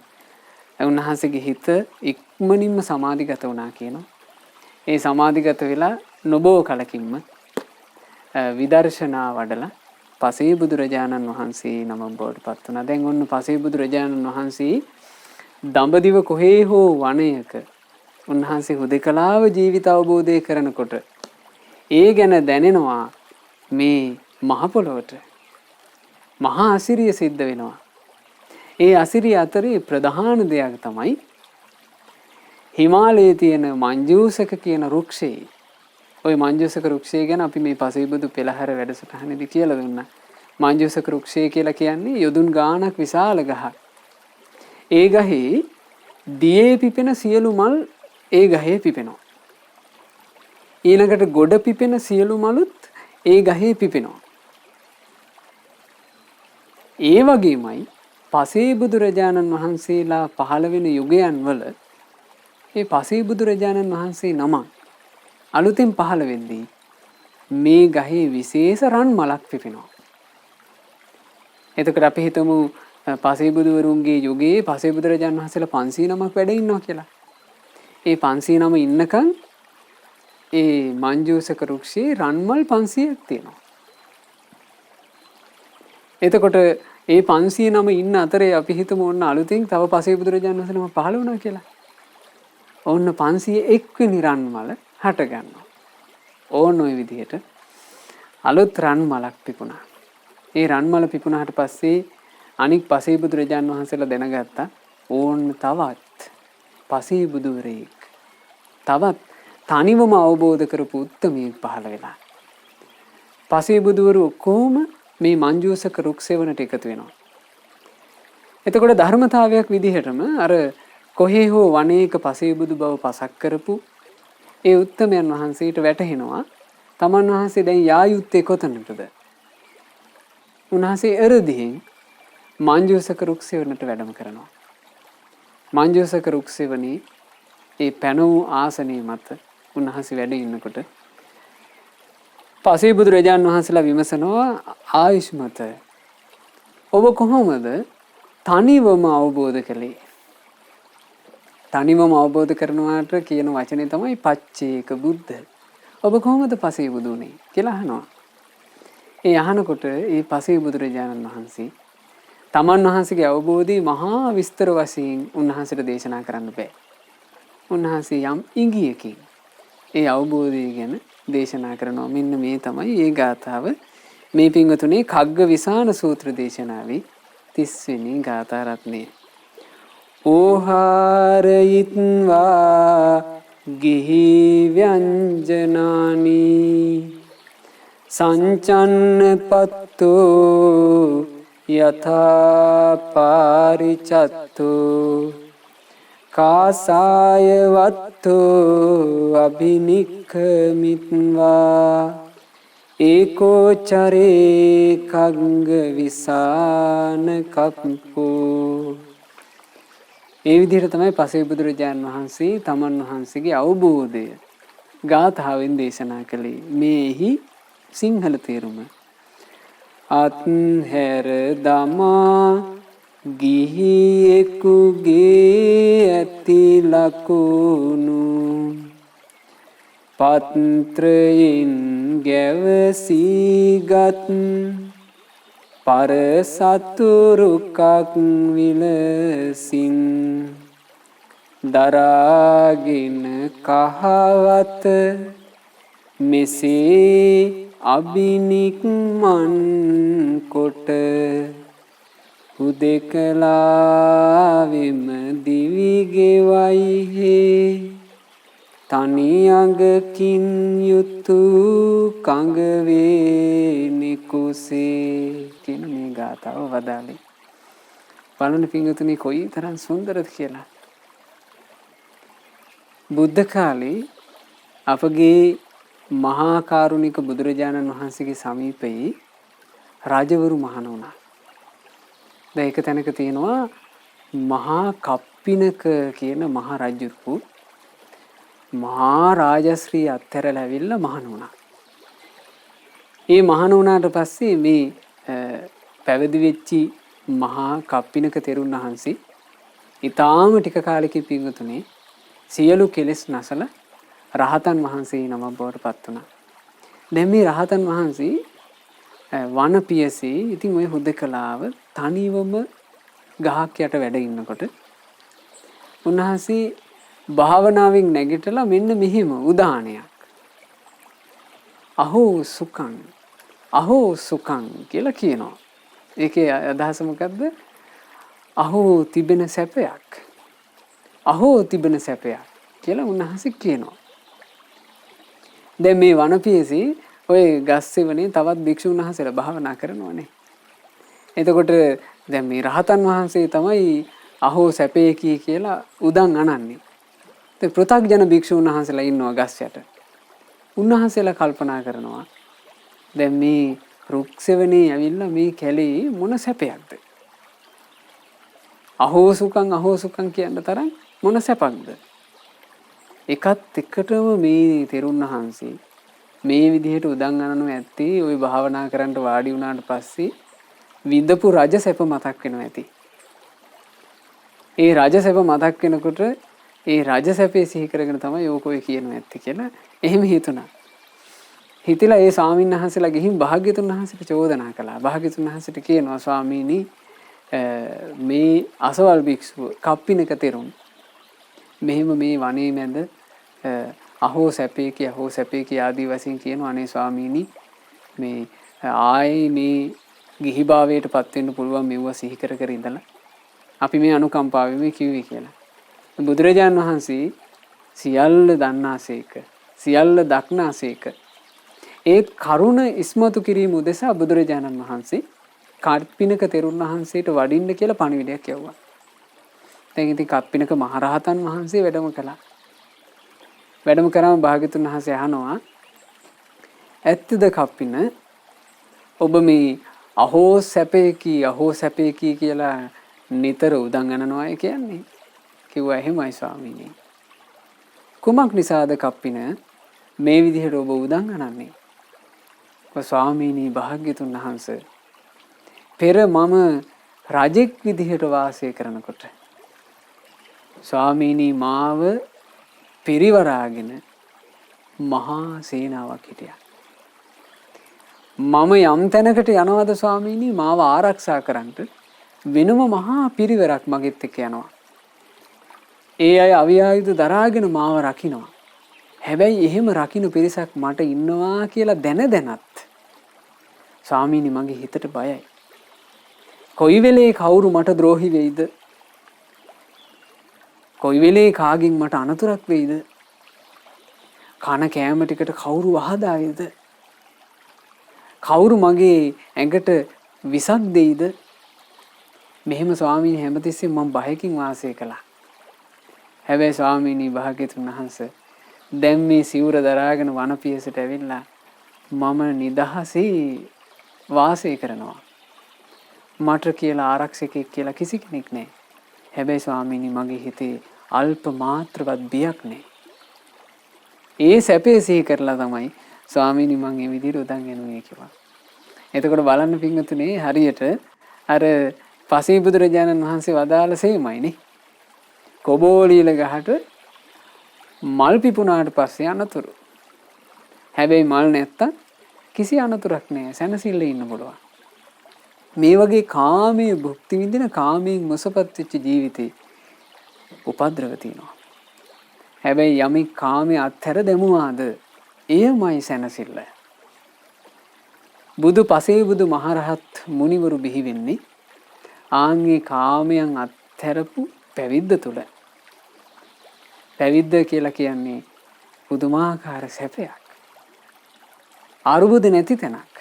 උන්වහන්සේගේ හිත ඉක්මනින්ම සමාධිගත වුණා කියනවා. ඒ සමාධිගත වෙලා නොබෝ කලකින්ම විදර්ශනා වඩලා පසේබුදුරජාණන් වහන්සේ නමක් බවට පත් වුණා. දැන් ඔන්න පසේබුදුරජාණන් වහන්සේ දඹදිව කොහේ හෝ වනයක උන්වහන්සේ හුදකලාව ජීවිත අවබෝධය කරනකොට ඒ ගැන දැනෙනවා මේ මහ පොළොවට මහා අසිරිය සිද්ධ වෙනවා. ඒ අසිරිය අතරේ ප්‍රධාන දෙයක් තමයි හිමාලයේ තියෙන මංජූසක කියන වෘක්ෂේ. ওই මංජූසක වෘක්ෂය ගැන අපි මේ පසේබුදු පෙළහැර වැඩසටහනේදී කියලා දුන්නා. මංජූසක වෘක්ෂය කියලා කියන්නේ යොදුන් ගාණක් විශාල ගහක්. ඒ ගහේ දියේ පිපෙන සියලු මල් ඒ ගහේ පිපෙනවා. ඊළඟට ගොඩ පිපෙන සියලු මලුත් ඒ ගහේ පිපෙනවා. ඒ වගේමයි පසේබුදුරජාණන් වහන්සේලා පහළ වෙන යුගයන් වල ඒ පසේබුදුරජාණන් වහන්සේ නම අලුතෙන් පහළ වෙද්දී මේ ගහේ විශේෂ රන් මලක් පිපෙනවා. එතකොට අපි හිතමු පසේබුදුවරුන්ගේ යුගයේ පසේබුදුරජාණන් වහන්සේලා 500 නමක් වැඩ ඉන්නවා කියලා. ඒ 500 නම ඉන්නකන් ඒ මංජූසක වෘක්ෂයේ රන්මල් 500ක් තියෙනවා. එතකොට ඒ 500 නම ඉන්න අතරේ අපි හිතමු ඔන්න අලුතෙන් තව පසේබුදුරජාණන් වහන්සේ නම පහළ වුණා කියලා. ඔන්න 501 වෙනි රන්මල හට ගන්නවා. ඕන ওই විදිහට අලුත් රන්මලක් පිපුණා. ඒ රන්මල පිපුණාට පස්සේ අනික් පසේබුදුරජාණන් වහන්සේලා දැනගත්තා ඕන්න තවත් පසේබුදුවරයෙක් තවත් තනිවම අවබෝධ කරපු උත්තමයෙක් පහළ වෙලා. පසේබුදුවරු ඔක්කොම මේ මංජූසක රුක්සෙවණට එකතු වෙනවා. එතකොට ධර්මතාවයක් විදිහටම අර කොහේ හෝ වනයේක පසේබුදු බව පසක් කරපු ඒ උත්තමයන් වහන්සේට වැටහෙනවා තමන් වහන්සේ දැන් යා යුත්තේ කොතනටද? උන්වහන්සේ එරදිහින් මංජූසක රුක්සෙවණට වැඩම කරනවා. මංජූසක රුක්සෙවණේ ඒ පැන වූ ආසනයේ මත උන්වහන්සේ වැඩ ඉන්නකොට පසේබුදු රජාණන් වහන්සේලා විමසනවා ආයුෂ්මත ඔබ කොහොමද තනිවම අවබෝධ කළේ? තනිවම අවබෝධ කරනවාට කියන වචනේ තමයි පච්චේක බුද්ධ. ඔබ කොහොමද පසේබුදු වුනේ කියලා අහනවා. ඒ අහනකොට ඒ පසේබුදු රජාණන් වහන්සේ තමන් වහන්සේගේ අවබෝධය මහා විස්තර වශයෙන් උන්වහන්සේට දේශනා කරන්න බෑ. උන්වහන්සේ යම් ඉඟියකින් ඒ අවබෝධය ගැන දේශනා කරනවා. මෙන්න මේ තමයි ඒ ගාථාව. මේ පින්වතුනේ කග්ගවිසාන සූත්‍ර දේශනාවේ 30 වෙනි ගාථා රත්නය. ඕහාරයිත්වා ගිහි ව්‍යංජනානි සංචන්නපත්තෝ යථා පාරිචත්තෝ කාසාය වත්තෝ අභිනික්ඛමිත්වා ඒකෝ චරේ කග්ග විසාන කප්පෝ. ඒ විදිහට තමයි පසේබුදුරජාණන් වහන්සේ තමන් වහන්සේගේ අවබෝධය ගාථාවෙන් දේශනා කළේ. මේහි සිංහල තේරුම අත්හැර දමා ගිහියෙකුගේ ඇති ලකුණු පත්‍රයෙන් ගැවසීගත් පරසතුරුකක් විලසින් දරාගෙන කහවත මෙසේ අබිනික්මන් කොට හුදෙකලාවෙම දිවිගෙවයිහේ තනි අඟකින් යුතු කඟවේනෙකුසේ කියන මේ ගාථාව වදාළේ. බලන්න පින්වතුනි කොයි තරම් සුන්දරද කියලා. බුද්ධ කාලේ අපගේ මහා කාරුණික බුදුරජාණන් වහන්සේගේ සමීපයේ රජවරු මහණ වුණා. දැන් එක තැනක තියෙනවා මහා කප්පිනක කියන මහා රජුරු මහා රාජශ්‍රී අත්හැරලා ඇවිල්ලා මහණ වුණා. ඒ මහණ වුණාට පස්සේ මේ පැවිදි වෙච්චි මහා කප්පිනක තෙරුන් වහන්සේ ඊටාම ටික කාලෙකින් පින්වතුනේ සියලු කෙලෙස් නැසලා රහතන් වහන්සේ නමක් බවට පත් වුණා. දැන් මේ රහතන් වහන්සේ වනපියසේ ඉතින් ওই හුදකලාව තනිවම ගහක් යට වැඩ ඉන්නකොට උන්වහන්සේ භාවනාවෙන් නැගිටලා මෙන්න මෙහිම උදානයක් අහෝ සුඛං කියලා කියනවා. ඒකේ අදහස මොකද්ද? අහෝ තිබෙන සැපයක් කියලා උන්වහන්සේ කියනවා. දැන් මේ වනපියසේ ඔය ගස්සෙවනේ තවත් භික්ෂුන් වහන්සේලා භාවනා කරනවානේ. එතකොට දැන් මේ රහතන් වහන්සේ තමයි අහෝ සැපේ කියලා උදන් අනන්නේ. ඒ පෘථග්ජන භික්ෂුන් වහන්සේලා ඉන්නවා ගස් යට. උන්වහන්සේලා කල්පනා කරනවා දැන් මේ රුක්සෙවනේ ඇවිල්ලා මේ කැලේ මොන සැපයක්ද? අහෝ සුඛං කියන තරම් මොන සැපක්ද? එකත් එක්කටම මේ තෙරුන් වහන්සේ මේ විදිහට උදන් අනනු ඇත්තේ ওই භාවනා කරන්න වාඩි වුණාට පස්සේ විඳපු රජ සැප මතක් වෙනවා ඇති. ඒ රජ සැප මතක් වෙනකොට ඒ රජ සැපේ සිහි කරගෙන තමයි ඕක ඔය කියනවා ඇත්තේ කියලා එහෙම හිතුණා. හිතලා ඒ ස්වාමීන් වහන්සේලා ගිහින් භාග්‍යතුන් වහන්සේට චෝදනා කළා. භාග්‍යතුන් වහන්සේට කියනවා ස්වාමීනි මේ අසවල් භික්ෂුව කප්පිනක තෙරුන් මෙහෙම මේ වනේ මැද අහෝ සැපේ කිය ආදී වශයෙන් කියනවා. අනේ ස්වාමීනි මේ ආයේ මේ ගිහිභාවයට පත් වෙන්න පුළුවන් මෙවුවා සිහි කර ඉඳලා අපි මේ අනුකම්පාවෙම කිව්වේ කියලා. බුදුරජාණන් වහන්සේ සියල්ල දන්නාසේක සියල්ල දක්නාසේක ඒ කරුණ ඉස්මතු කිරීම උදෙසා බුදුරජාණන් වහන්සේ කප්පිනක තෙරුන් වහන්සේට වඩින්න කියලා පණිවිඩයක් යවුවා. දැන් ඉතින් කප්පිනක මහරහතන් වහන්සේ වැඩම කළා. වැඩම කරාම භාග්‍යතුන් වහන්සේ අහනවා ඇත්තද කප්පින ඔබ මේ අහෝ සැපේකී කියලා නිතර උදන් අනනවායි කියන්නේ? කිව්වා එහෙමයි ස්වාමීනි. කුමක් නිසාද කප්පින මේ විදිහට ඔබ උදන් අනන්නේ? ස්වාමීනි භාග්‍යතුන් වහන්සේ පෙර මම රජෙක් විදිහට වාසය කරනකොට ස්වාමීනි මාව පිරිවරාගෙන මහා සේනාවක් හිටියා. මම යම් තැනකට යනවාද ස්වාමීනි මාව ආරක්ෂා කරන්නට වෙනම මහා පිරිවරක් මගෙත් එක්ක යනවා. ඒ අය අවියායුධ දරාගෙන මාව රකින්නවා. හැබැයි එහෙම රකින්න පිරිසක් මට ඉන්නවා කියලා දැනත් ස්වාමීනි මගේ හිතට බයයි. කොයි වෙලේ කවුරු මට ද්‍රෝහි වෙයිද? කොයි වෙලේ කාගෙන් මට අනතුරක් වෙයිද? කන කෑම ටිකට කවුරු වහදායිද? කවුරු මගේ ඇඟට විසක් දෙයිද? මෙහෙම ස්වාමීනි හැමතිස්සෙම මම බයකින් වාසය කළා. හැබැයි ස්වාමීනි භාග්‍යතුන් වහන්සේ දැන් මේ සිවුර දරාගෙන වනපියසට ඇවිල්ලා මම නිදහසේ වාසය කරනවා. මට කියලා ආරක්ෂකෙක් කියලා කිසි කෙනෙක් නැහැ. හැබැයි ස්වාමීනි මගේ හිතේ අල්ප මාත්‍රවත් බියක් නැහැ. ඒ සැපේ සිහි කරලා තමයි ස්වාමීනි මම මේ විදිහට උදන් යනුනේ කිව්වා. එතකොට බලන්න පින්වතුනි හරියට අර පසේ බුදුරජාණන් වහන්සේ වදාළ සේමයිනේ. කොබෝලීල ගහට මල් පිපුණාට පස්සේ අනතුරු. හැබැයි මල් නැත්තම් කිසි අනතුරක් නැහැ. සැනසෙල්ල ඉන්න පුළුවන්. මේ වගේ කාමයේ භුක්ති විඳින කාමයෙන් මොසපත් වෙච්ච ජීවිතේ උපද්‍රව තියෙනවා. හැබැයි යමෙක් කාමයේ අත්හැර දැමුවාද එයමයි සැනසෙල්ල. පසේ බුදු මහරහත් මුනිවරු බිහි වෙන්නේ ආන්ගේ කාමයන් අත්හැරපු පැවිද්ද තුල. පැවිද්ද කියලා කියන්නේ පුදුමාකාර සැපයක්. අරුබුද නැති තැනක්.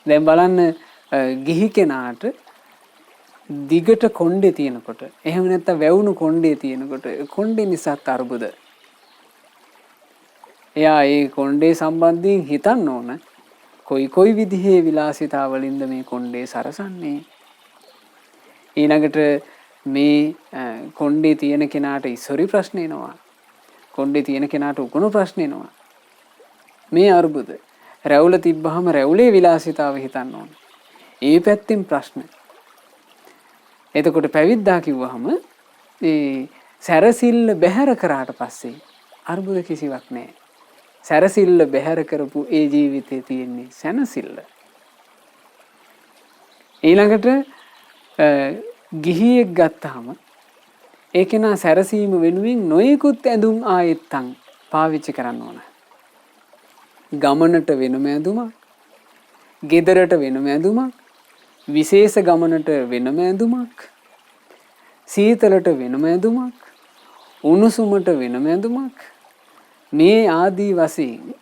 දැන් බලන්න ගිහි කෙනාට දිගට කොණ්ඩේ තියෙනකොට එහෙම නැත්නම් වැවුණු කොණ්ඩේ තියෙනකොට කොණ්ඩේ නිසාත් අරුබුද. එයා ඒ කොණ්ඩේ සම්බන්ධයෙන් හිතන්න ඕන කොයි විදිහේ විලාසිතාවලින්ද මේ කොණ්ඩේ සරසන්නේ. ඊළඟට මේ කොණ්ඩේ තියෙන කෙනාට ඉස්සොරි ප්‍රශ්න එනවා. කොණ්ඩේ තියෙන කෙනාට උකුණු ප්‍රශ්න එනවා. මේ අරුබුද. රැවුල තිබ්බහම රැවුලේ විලාසිතාව හිතන්න ඕන. ඒ පැත්තෙන් ප්‍රශ්න. එතකොට පැවිද්දා කිව්වහම ඒ සැරසිල්ල බැහැර කරාට පස්සේ අරුබුද කිසිවක් නැහැ. සැරසිල්ල බැහැර කරපු ඒ ජීවිතේ තියෙන්නේ සැනසිල්ල. ඊළඟට ගිහියෙක් ගත්තාම ඒ කෙනා සැරසීම වෙනුවෙන් නොයෙකුත් ඇඳුම් ආයෙත්තම් පාවිච්චි කරන්න ඕන. ගමනට වෙනම ඇඳුමක්, ගෙදරට වෙනම ඇඳුමක්, විශේෂ ගමනට වෙනම ඇඳුමක්, සීතලට වෙනම ඇඳුමක්, උණුසුමට වෙනම ඇඳුමක්, මේ ආදී වශයෙන්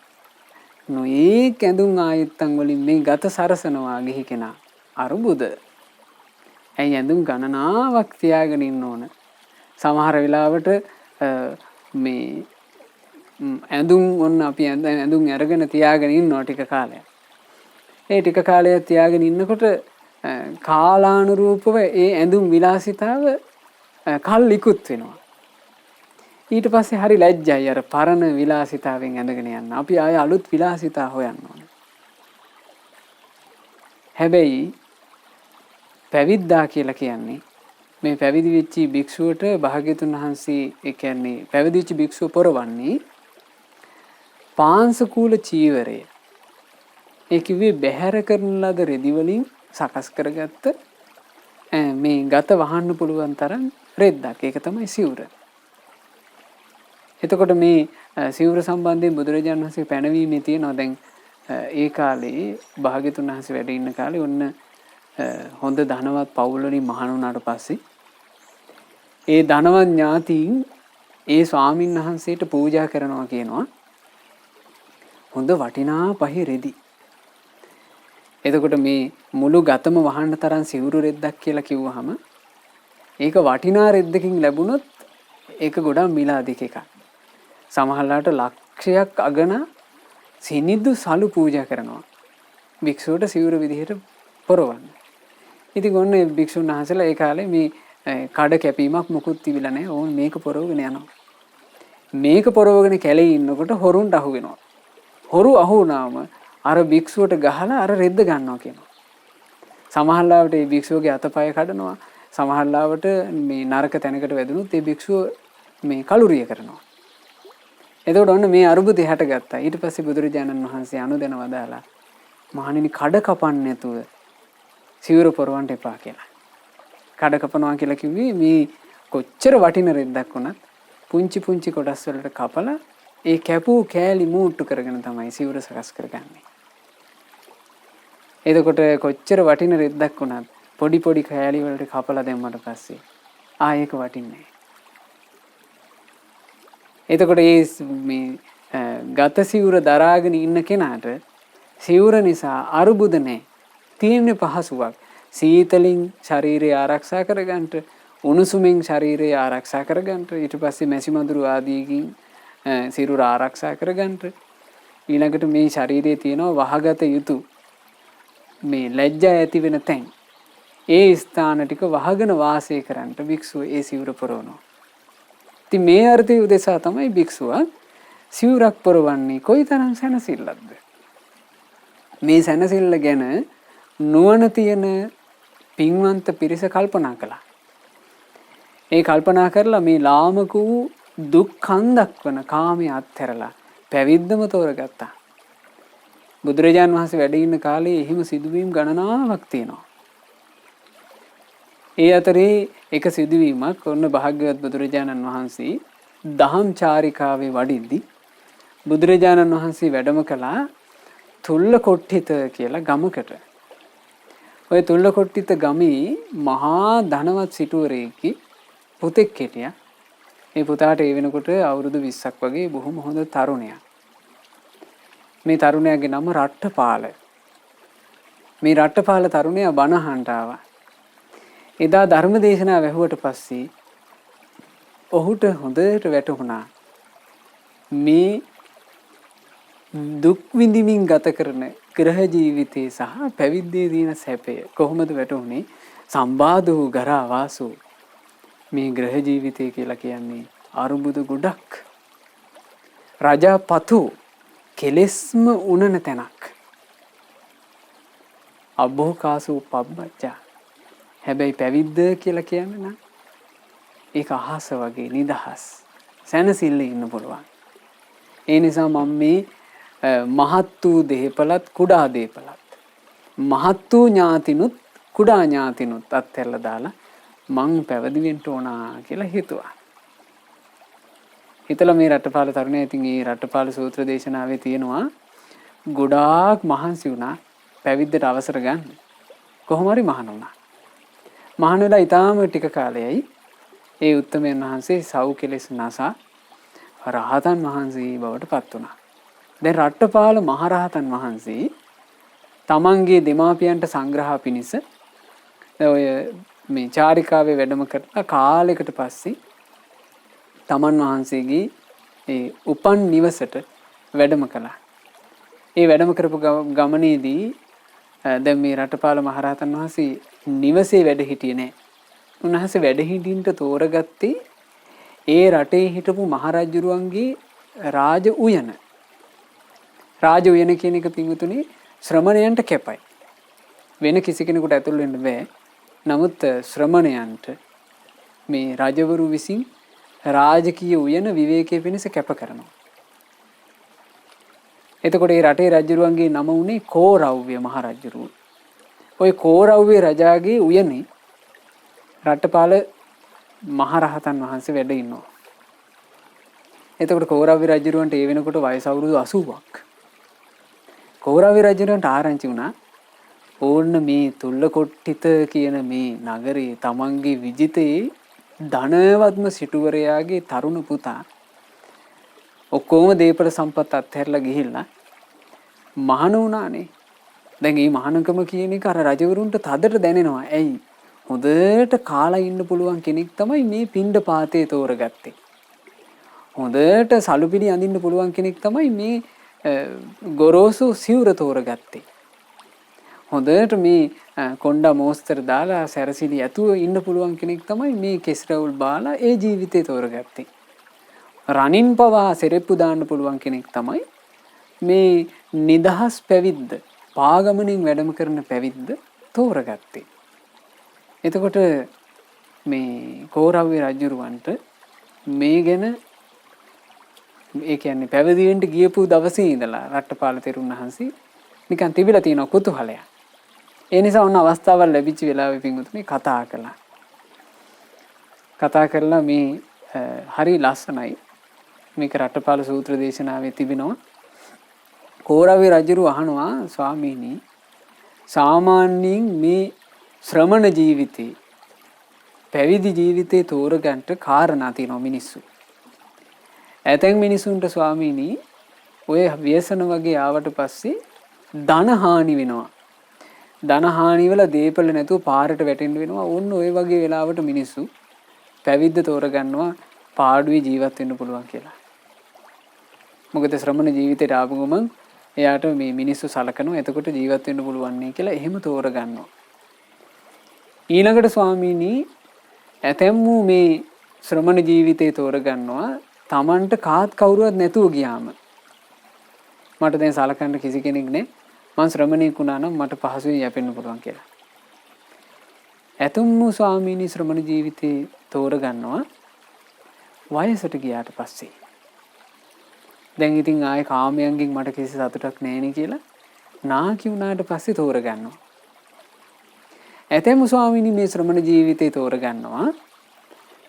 නොයෙක් ඇඳුම් ආයෙත්තම් වලින් මේ ගත සරසනවා ගිහි කෙනා. අරුබුද. ඇයි ඇඳුම් ගණනාවක් තියාගෙන ඉන්න ඕන. සමහර වෙලාවට මේ ඇඳුම් ඔන්න අපි ඇඳුම් අරගෙන තියාගෙන ඉන්නවා ටික කාලයක්. ඒ ටික කාලයක් තියාගෙන ඉන්නකොට කාලානුරූපව ඒ ඇඳුම් විලාසිතාව කල් ඉක්ුත් වෙනවා. ඊට පස්සේ හරි ලැජ්ජයි අර පරණ විලාසිතාවෙන් ඇඳගෙන යන්න. අපි ආය අලුත් විලාසිතා හොයන්න ඕන. හැබැයි පැවිද්දා කියලා කියන්නේ මේ පැවිදි වෙච්ච භික්ෂුවට භාග්‍යතුන් වහන්සේ ඒ කියන්නේ පැවිදි වෙච්ච භික්ෂුව පොරවන්නේ පාංශකූල චීවරය. ඒ කිව්වේ බැහැර කරන ලද රෙදි වලින් සකස් කරගත්ත මේ ගත වහන්න පුළුවන් තරම් රෙද්දක්. ඒක තමයි සිවුර. එතකොට මේ සිවුර සම්බන්ධයෙන් බුදුරජාණන් වහන්සේ පැනවීමේ තියෙනවා. දැන් ඒ කාලේ භාග්‍යතුන් වහන්සේ වැඩ ඉන්න කාලේ ඔන්න හොඳ ධනවත් පවුල් වලින් මහාන වුණාට පස්සේ ඒ ධනවත් ඥාතීන් ඒ ස්වාමින් වහන්සේට පූජා කරනවා කියනවා හොඳ වටිනා පහේ රෙදි. එතකොට මේ මුළු ගතම වහන්න තරම් සිවුරු රෙද්දක් කියලා කිව්වහම ඒක වටිනා රෙද්දකින් ලැබුණොත් ඒක ගොඩාක් මිල අධික එකක්. සමහරලාට ලක්ෂයක් අගන සිනිදු සලු පූජා කරනවා. භික්ෂුවට සිවුර විදිහට පොරවන්න. ඉතින් ඔන්න භික්ෂුන් වහන්සේලා ඒ කාලේ මේ කඩ කැපීමක් මුකුත් තිබිලා නැහැ. ඕන් මේක පොරවගෙන යනවා. මේක පොරවගෙන කැලේ ඉන්නකොට හොරුන්ට අහු වෙනවා. හොරු අහු වුණාම අර භික්ෂුවට ගහලා අර රෙද්ද ගන්නවා කියනවා. සමහරලාවට මේ භික්ෂුවගේ අතපය කඩනවා. සමහරලාවට මේ නරක තැනකට වැදුනොත් ඒ භික්ෂුව මේ කලුරිය කරනවා. එතකොට ඔන්න මේ අරුබුදේ හැටගත්තා. ඊට පස්සේ බුදුරජාණන් වහන්සේ අනුදැන වදාලා මහණෙනි කඩ කපන්නේ නැතුව සිවුර පොරවන්න එපා කියලා. කඩ කපනවා කියලා කිව්වේ මේ කොච්චර වටින රෙද්දක් වුණත් පුංචි පුංචි කොටස් වලට කපලා ඒ කැපූ කෑලි මූට්ටු කරගෙන තමයි සිවුර සකස් කරගන්නේ. එතකොට කොච්චර වටින රෙද්දක් වුණත් පොඩි පොඩි කෑලි වලට කපලා දැම්මට පස්සේ ඒක වටින්නේ. එතකොට මේ ගත සිවුර දරාගෙන ඉන්න කෙනාට සිවුර නිසා අරුබුද නැහැ. තියෙන පහසුවක්. සීතලින් ශරීරය ආරක්ෂා කරගන්න, උණුසුමින් ශරීරය ආරක්ෂා කරගන්න, ඊට පස්සේ මැසිමදුරු ආදීකින් සිරුර ආරක්ෂා කරගන්න. ඊළඟට මේ ශරීරයේ තියෙනවා වහගත යුතු මේ ලැජ්ජා ඇති වෙන තැන්. ඒ ස්ථාන ටික වහගෙන වාසය කරන්නට භික්ෂුව ඒ සිවුර පොරවනවා. ඉතින් මේ අර්ථය උදෙසා තමයි භික්ෂුව සිවුරක් පොරවන්නේ කොයිතරම් සැනසෙල්ලක්ද. මේ සැනසෙල්ල ගැන නුවණ තියෙන පින්වන්ත පිරිස කල්පනා කළා. ඒ කල්පනා කරලා මේ ලාමක වූ දුක් කන්දක් වන කාමයේ අත්හැරලා පැවිද්දම තෝරගත්තා. බුදුරජාන් වහන්සේ වැඩ ඉන්න කාලේ එහෙම සිදුවීම් ගණනාවක් තියෙනවා. ඒ අතරේ එක සිදුවීමක් ඔන්න භාග්‍යවත් බුදුරජාණන් වහන්සේ දහම් චාරිකාවේ වඩිද්දි බුදුරජාණන් වහන්සේ වැඩම කළා තුල්ලකොට්ටිත කියලා ගමකට. ඔය තුල්ලකොට්ටිත ගමේ මහා ධනවත් සිටුවරයෙක්ගේ පුතෙක් හිටියා. මේ පුතාට ඒ වෙනකොට අවුරුදු 20ක් වගේ බොහොම හොඳ තරුණයෙක්. මේ තරුණයාගේ නම රට්ටපාල. මේ රට්ටපාල තරුණයා බණ අහන්න ආවා. එදා ධර්ම දේශනාව ඇහුවට පස්සේ ඔහුට හොඳට වැටහුණා මේ දුක් විඳින්මින් ගත කරන ග්‍රහ ජීවිතේ සහ පැවිද්දේ තියෙන සැපය කොහොමද වැටුනේ? සම්බාධෝ ගරා වාසෝ. මේ ග්‍රහ ජීවිතය කියලා කියන්නේ අරුබුද ගොඩක්. රජපතු කෙලෙස්ම උනන තැනක්. අබ්බෝකාසෝ පබ්බච්චා. හැබැයි පැවිද්ද කියලා කියන්නේ නම් ඒක අහස වගේ නිදහස්. සැනසෙල්ල ඉන්න පුළුවන්. ඒ නිසා මම මේ මහත් වූ දෙහිපලත් කුඩා දෙහිපලත් මහත් වූ ඥාතිනුත් කුඩා ඥාතිනුත් අත්හැරලා දාලා මං පැවිදි වෙන්න ඕන කියලා හිතුවා. හිතලා මේ රටපාල තරුණයා ඉතින් මේ රටපාල සූත්‍ර දේශනාවේ තියෙනවා ගොඩාක් මහන්සි වුණා පැවිද්දට අවසර ගන්න. කොහොම හරි මහාන වුණා. මහාන වෙලා ඊටාම ටික කාලයයි ඒ උත්තමයන් වහන්සේ සව් කෙලෙස් නැසා රහතන් වහන්සේ බවට පත් වුණා. දැන් රට්ටපාල මහරහතන් වහන්සේ තමන්ගේ දෙමාපියන්ට සංග්‍රහ පිණිස ඔය මේ චාරිකාවේ වැඩම කරලා කාලයකට පස්සේ තමන් වහන්සේගේ ඒ උපන් නිවසට වැඩම කළා. ඒ වැඩම කරපු ගමනේදී දැන් මේ රටපාල මහරහතන් වහන්සේ නිවසේ වැඩ හිටියේ නෑ. උන්වහන්සේ වැඩ හිටින්න තෝරගත්තේ ඒ රටේ හිටපු මහරජුරුවන්ගේ රාජ උයන. රාජ උයන කියන එක පින්වතුනි ශ්‍රමණයන්ට කැපයි. වෙන කිසි කෙනෙකුට ඇතුල් වෙන්න බෑ. නමුත් ශ්‍රමණයන්ට මේ රජවරු විසින් රාජකීය උයන විවේකයේ පිණිස කැප කරනවා. එතකොට මේ රටේ රජුරුවන්ගේ නම උනේ කෝරව්‍ය මහරජුරුව. ওই කෝරව්‍ය රජාගේ උයනේ රටපාල මහරහතන් වහන්සේ වැඩ ඉන්නවා. එතකොට කෝරව්‍ය රජුරුවන්ට ඒ වෙනකොට වයස අවුරුදු 80ක්. කෝරව්‍ය රජුරුවන්ට ආරංචි වුණා ඕන්න මේ තුල්ලකොට්ටිත කියන මේ නගරේ තමන්ගේ විජිතේ ධනවත්ම සිටුවරයාගේ තරුණ පුතා ඔක්කොම දේපල සම්පත් අත්හැරලා ගිහිල්ලා මහාන වුණානේ. දැන් මේ මහානකම කියන එක අර රජවරුන්ට තදට දැනෙනවා. ඇයි? හොඳට කාලා ඉන්න පුළුවන් කෙනෙක් තමයි මේ පිණ්ඩපාතේ තෝරගත්තේ. හොඳට සලුපිලි අඳින්න පුළුවන් කෙනෙක් තමයි මේ ගොරෝසු සිවුර තෝරගත්තේ. හොඳට මේ කොණ්ඩා මෝස්තර දාලා සැරසිලි ඇතුව ඉන්න පුළුවන් කෙනෙක් තමයි මේ කෙස් රැවුල් බාලා ඒ ජීවිතේ තෝරගත්තේ. රණින් පවා සෙරෙප්පු දාන්න පුළුවන් කෙනෙක් තමයි මේ නිදහස් පැවිද්ද, පාගමනින් වැඩම කරන පැවිද්ද තෝරගත්තේ. එතකොට මේ කෝරව්‍ය රජුරවන්ට මේ ගැන ඒ කියන්නේ පැවිදි වෙන්න ගියපු දවසේ ඉඳලා රට්ටපාල තෙරුන් වහන්සේ නිකන් තිබිලා තියෙන කුතුහලයක්. ඒ නිසා ඔන්න අවස්ථාවක් ලැබිච්ච වෙලාවෙ පින්වතුනි කතා කළා. කතා කරලා මේ හරි ලස්සනයි. මේක රට්ටපාල සූත්‍ර දේශනාවේ තිබෙනවා. කෝරව්‍ය රජුරු අහනවා ස්වාමීනි සාමාන්‍යයෙන් මේ ශ්‍රමණ ජීවිතේ පැවිදි ජීවිතේ තෝරගන්න කාරණා තියෙනවා මිනිස්සු. ඇතැම් මිනිසුන්ට ස්වාමීනි ඔය ව්‍යසන වගේ ආවට පස්සේ ධන හානි වෙනවා. ධන හානි වල දීපල නැතුව පාරට වැටෙන්න වෙනවා. ඕන්න ඔය වගේ වෙලාවට මිනිස්සු පැවිද්ද තෝරගන්නවා පාඩුවේ ජීවත් වෙන්න පුළුවන් කියලා. මොකද ශ්‍රමණ ජීවිතේට ආපු ගමන් එයාට මේ මිනිස්සු සලකනවා. එතකොට ජීවත් වෙන්න පුළුවන් නේ කියලා එහෙම තෝරගන්නවා. ඊළඟට ස්වාමීනි ඇතැම් වූ මේ ශ්‍රමණ ජීවිතේ තෝරගන්නවා තමන්ට කාත් කවුරුවත් නැතුව ගියාම මට දැන් සලකන්න කිසි කෙනෙක් නැහැ. මං ශ්‍රමණෙක් වුණා නම් මට පහසුවෙන් යැපෙන්න පුළුවන් කියලා. ඇතැම් වූ ස්වාමීනි ශ්‍රමණ ජීවිතේ තෝරගන්නවා වයසට ගියාට පස්සේ. දැන් ඉතින් ආයේ කාමයන්ගෙන් මට කිසි සතුටක් නැහැ නේ කියලා නාකි වුණාට පස්සේ තෝරගන්නවා. ඇතැම් ස්වාමීනි මේ ශ්‍රමණ ජීවිතේ තෝරගන්නවා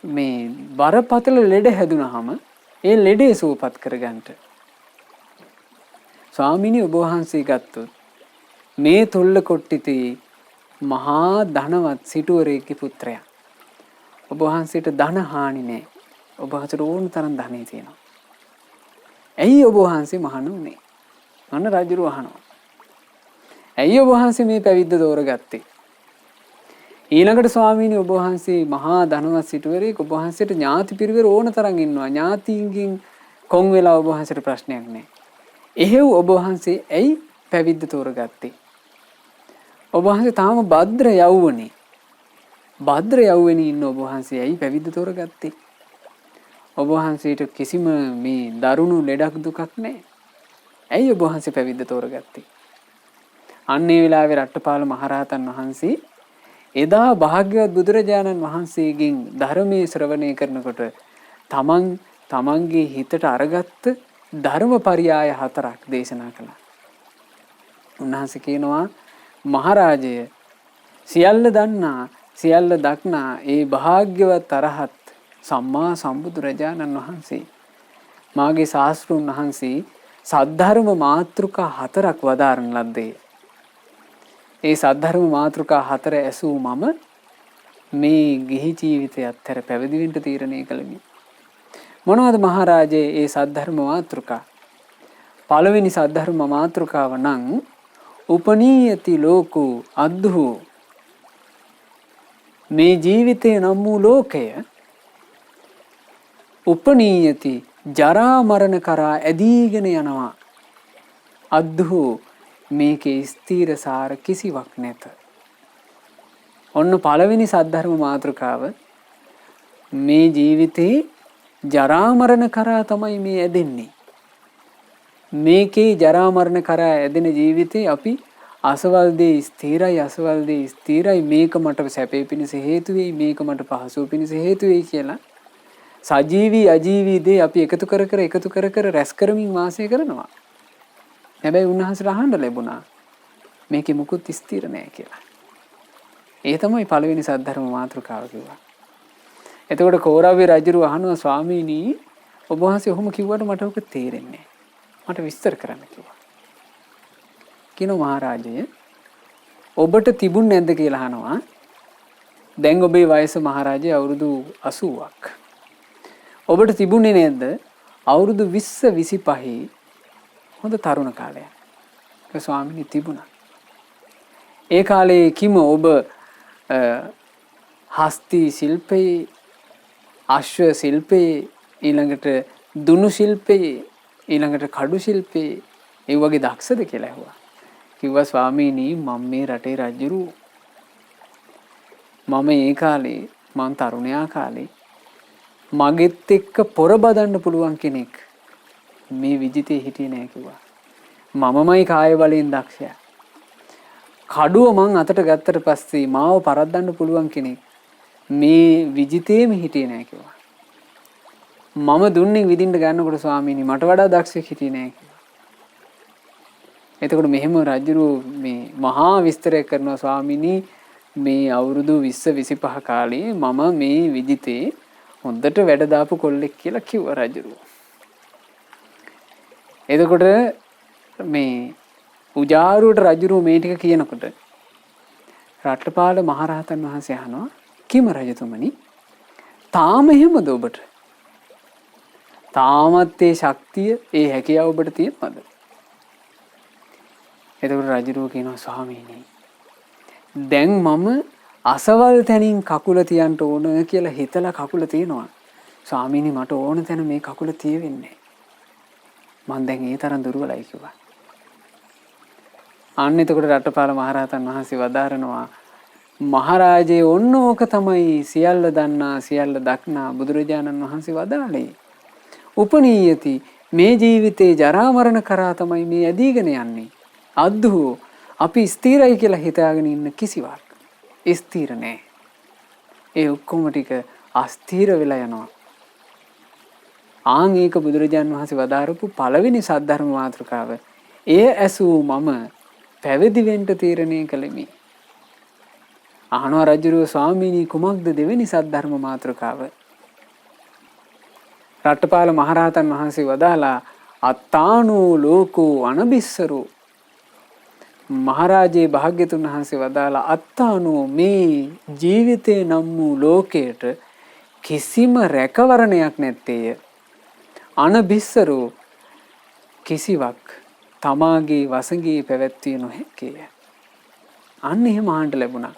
මේ බරපතල ලෙඩ හැදුනහම ඒ ලෙඩේ සුවපත් කරගන්න. ස්වාමීනි ඔබ වහන්සේ ගත්තොත් මේ තොල්ල කොට්ටිතේ මහා ධනවත් සිටුවරයෙක්ගේ පුත්‍රයා. ඔබ වහන්සේට ධන හානි නැහැ. ඔබ වහන්සේට ඕන තරම් ධනෙ තියෙනවා. ඇයි ඔබ වහන්සේ මහාන උනේ? අන්න රජුරු අහනවා. ඇයි ඔබ වහන්සේ මේ පැවිද්ද තෝරගත්තේ? ඊළඟට ස්වාමීනි ඔබ වහන්සේ මහා ධනවත් සිටුවරයෙක්. ඔබ වහන්සේට ඥාති පිරිවර ඕන තරම් ඉන්නවා. ඥාතීන්ගෙන් කොන් වෙලා ඔබ වහන්සේට ප්‍රශ්නයක් නැහැ. එහෙව් ඔබ වහන්සේ ඇයි පැවිද්ද තෝරගත්තේ? ඔබ වහන්සේ තාම භද්‍ර යවුවනේ. භද්‍ර යවුවනේ ඉන්න ඔබ වහන්සේ ඇයි පැවිද්ද තෝරගත්තේ? ඔබ වහන්සේට කිසිම මේ දරුණු ලෙඩක් දුකක් නැහැ. ඇයි ඔබ වහන්සේ පැවිද්ද තෝරගත්තේ? අන්න ඒ වෙලාවේ රට්ටපාල මහරහතන් වහන්සේ එදා භාග්‍යවත් බුදුරජාණන් වහන්සේගෙන් ධර්මයේ ශ්‍රවණය කරනකොට තමන්ගේ හිතට අරගත්ත ධර්මපරියාය 4ක් දේශනා කළා. උන්වහන්සේ කියනවා මහරජය සියල්ල දන්නා සියල්ල දක්නා ඒ භාග්‍යවත් අරහත් සම්මා සම්බුදුරජාණන් වහන්සේ මාගේ ශාස්ත්‍රුන් වහන්සේ සද්ධර්ම මාතෘකා 4ක් වදාරන ලද්දේ. ඒ සද්ධර්ම මාතෘකා 4 ඇසූ මම මේ ගිහි ජීවිතය අත්තර පැවිදි වෙන්න තීරණය කළෙමි. මොනවද මහරජේ ඒ සද්ධර්ම මාතෘකා? පළවෙනි සද්ධර්ම මාතෘකාව නම් උපනීයති ලෝකෝ අද්දු. මේ ජීවිතේ නම් වූ ලෝකය උපනීයති ජරා මරණ කරා ඇදීගෙන යනවා. අද්දු මේකේ ස්ථීරසාර කිසිවක් නැත. ඔන්න පළවෙනි සද්ධර්ම මාතෘකාව. මේ ජීවිතේ ජරා මරණ කරා තමයි මේ ඇදෙන්නේ. මේකේ ජරා මරණ කරා ඇදෙන ජීවිතේ අපි අසවල් දේ ස්ථිරයි අසවල් දේ ස්ථිරයි මේක මට සැපේ පිණිස හේතු වෙයි මේක මට පහසුව පිණිස හේතු වෙයි කියලා සජීවී අජීවී දේ අපි එකතු කර රැස් කරමින් වාසය කරනවා. හැබැයි උන්වහන්සේට අහන්න ලැබුණා මේකේ මුකුත් ස්ථිර නැහැ කියලා. ඒ තමයි පළවෙනි සද්ධර්ම මාතෘකාව කිව්වා. එතකොට කෝරව්‍ය රජුරු අහනවා ස්වාමීනි ඔබ වහන්සේ ඔහොම කිව්වට මට ඔක තේරෙන්නේ නැහැ. මට විස්තර කරන්න කිව්වා. කිනෝ මහරජය ඔබට තිබුණ නැද්ද කියලා අහනවා. දැන් ඔබේ වයස මහරජය අවුරුදු 80ක්. ඔබට තිබුණේ නැද්ද අවුරුදු 20 25 හොඳ තරුණ කාලයක්? ඒ ස්වාමීනි තිබුණා. ඒ කාලේ කිම ඔබ හස්ති ශිල්පයේ, අශ්ව ශිල්පයේ, ඊළඟට දුනු ශිල්පයේ, ඊළඟට කඩු ශිල්පයේ ඒ වගේ දක්ෂද කියලා ඇහුවා. කිව්වා ස්වාමීනි මම මේ රටේ රජුරු මම ඒ කාලේ මං තරුණයා කාලේ මගෙත් එක්ක පොර බදන්න පුළුවන් කෙනෙක් මේ විජිතේ හිටියේ නෑ කිව්වා. මමමයි කාය බලයෙන් දක්ෂයා. කඩුව මං අතට ගත්තට පස්සේ මාව පරද්දන්න පුළුවන් කෙනෙක් මේ විජිතේම හිටියේ නෑ කිව්වා. මම දුන්නේ විදින්න ගන්නකොට ස්වාමීනි මට වඩා දක්ෂයෙක් හිටියේ නෑ කිව්වා. එතකොට මෙහෙම රජුරු මේ මහා විස්තරයක් කරනවා ස්වාමීනි මේ අවුරුදු 20 25 කාලේ මම මේ විජිතේ හොඳට වැඩ දාපු කොල්ලෙක් කියලා කිව්වා රජුරු. එතකොට මේ උජාරුවට රජුරු මේ ටික කියනකොට රට්ටපාල මහරහතන් වහන්සේ අහනවා කිම රජතුමනි තාම එහෙමද ඔබට? තාමත් ඒ ශක්තිය ඒ හැකියාව ඔබට තියෙනවද? එතකොට රජුරු කියනවා ස්වාමීනි දැන් මම අසවල් තැනින් කකුල තියන්න ඕන කියලා හිතලා කකුල තියනවා. ස්වාමීනි මට ඕන තැන මේ කකුල තියෙන්නේ. මං දැන් ඒ තරම් දුර්වලයි කිව්වා. අන්න එතකොට රට්ටපාල මහරහතන් වහන්සේ වදාරනවා මහරජේ ඔන්න ඕක තමයි සියල්ල දන්නා සියල්ල දක්නා බුදුරජාණන් වහන්සේ වදාළේ. උපනීයති මේ ජීවිතේ ජරා මරණ කරා තමයි මේ ඇදීගෙන යන්නේ. අද්දු අපි ස්ථිරයි කියලා හිතාගෙන ඉන්න කිසිවක් ස්ථිර නෑ. ඒ ඔක්කොම ටික අස්ථිර වෙලා යනවා. ආන් ඒක බුදුරජාණන් වහන්සේ වදාරපු පළවෙනි සද්ධර්ම මාතෘකාව. ඒ ඇසූ මම පැවිදි වෙන්න තීරණය කළෙමි. අහනවා රජුරුව ස්වාමීනි කුමක්ද දෙවෙනි සද්ධර්ම මාතෘකාව? රට්ටපාල මහරහතන් වහන්සේ වදාලා අත්තානෝ ලෝකෝ අනබිස්සරෝ. මහරජේ භාග්‍යතුන් වහන්සේ වදාලා අත්තානෝ මේ ජීවිතේ නම් වූ ලෝකයට කිසිම රැකවරණයක් නැත්තේය. අනබිස්සරෝ කිසිවක් තමාගේ වසඟේ පැවැත්විය නොහැකිය. අන්න එහෙම අහන්න ලැබුණා.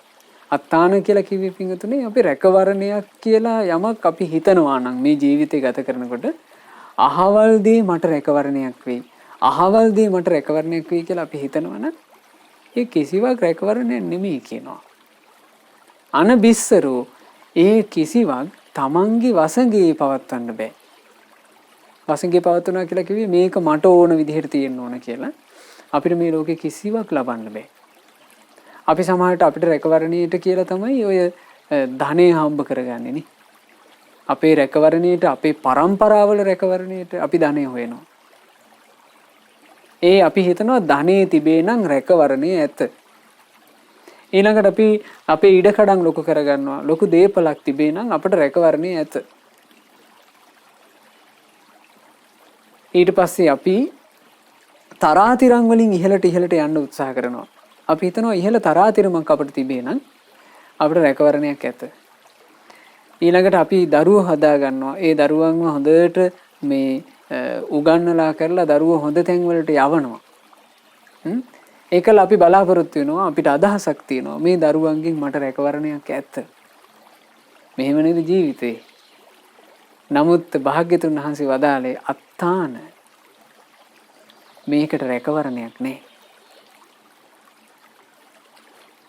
අත්තාන කියලා කිව්වේ පිංගුතුනේ අපි රැකවරණයක් කියලා යමක් අපි හිතනවා නම් මේ ජීවිතේ ගත කරනකොට අහවල් දේ මට රැකවරණයක් වෙයි. අහවල් දේ මට රැකවරණයක් වෙයි කියලා අපි හිතනවා නම් ඒ කිසිවක් රැකවරණයක් නෙමෙයි කියනවා. අනබිස්සරෝ ඒ කිසිවක් තමන්ගේ වසඟේ පවත්වන්න බෑ. වසඟේ පවත්වනවා කියලා කිව්වේ මේක මට ඕන විදිහට තියෙන්න ඕන කියලා. අපිට මේ ලෝකේ කිසිවක් ලබන්න බෑ. අපි සමහරට අපිට රැකවරණයට කියලා තමයි ඔය ධනෙ හම්බ කරගන්නේ නේ. අපේ රැකවරණයට අපේ පරම්පරාවල රැකවරණයට අපි ධනෙ හොයනවා. ඒ අපි හිතනවා ධනෙ තිබේ නම් රැකවරණය ඇත. ඊළඟට අපි අපේ ඉඩකඩම් ලොකු කරගන්නවා. ලොකු දේපලක් තිබේ නම් අපට රැකවරණය ඇත. ඊට පස්සේ අපි තරාතිරම් වලින් ඉහළට යන්න උත්සාහ කරනවා. අපි හිතනවා ඉහළ තරාතිරමක් අපිට තිබේ නම් අපිට රැකවරණයක් ඇත. ඊළඟට අපි දරුවෝ හදා ගන්නවා. ඒ දරුවන්ව හොඳට මේ උගන්වලා කරලා දරුවෝ හොඳ තැන් වලට යවනවා. ඒකල අපි බලාපොරොත්තු වෙනවා අපිට අදහසක් තියෙනවා මේ දරුවන්ගෙන් මට රැකවරණයක් ඇත. මෙහෙම නේද ජීවිතේ. නමුත් භාග්‍යතුන් වහන්සේ වදාළේ අත්තාන මේකට රැකවරණයක් නැහැ.